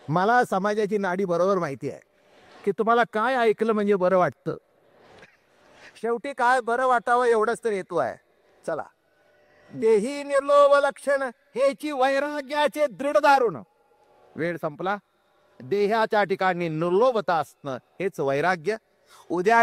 मला समाजाची नाडी बरोबर माहिती आहे की तुम्हाला काय ऐकलं म्हणजे बरं वाटतं. शेवटी काय बरं वाटावं एवढंच तर हेतू आहे. चला, देही निर्लोभ लक्षण हेची वैराग्याचे दृढ दारुण. वेळ संपला. देहाच्या ठिकाणी निर्लोभता असणं हेच वैराग्य. उद्या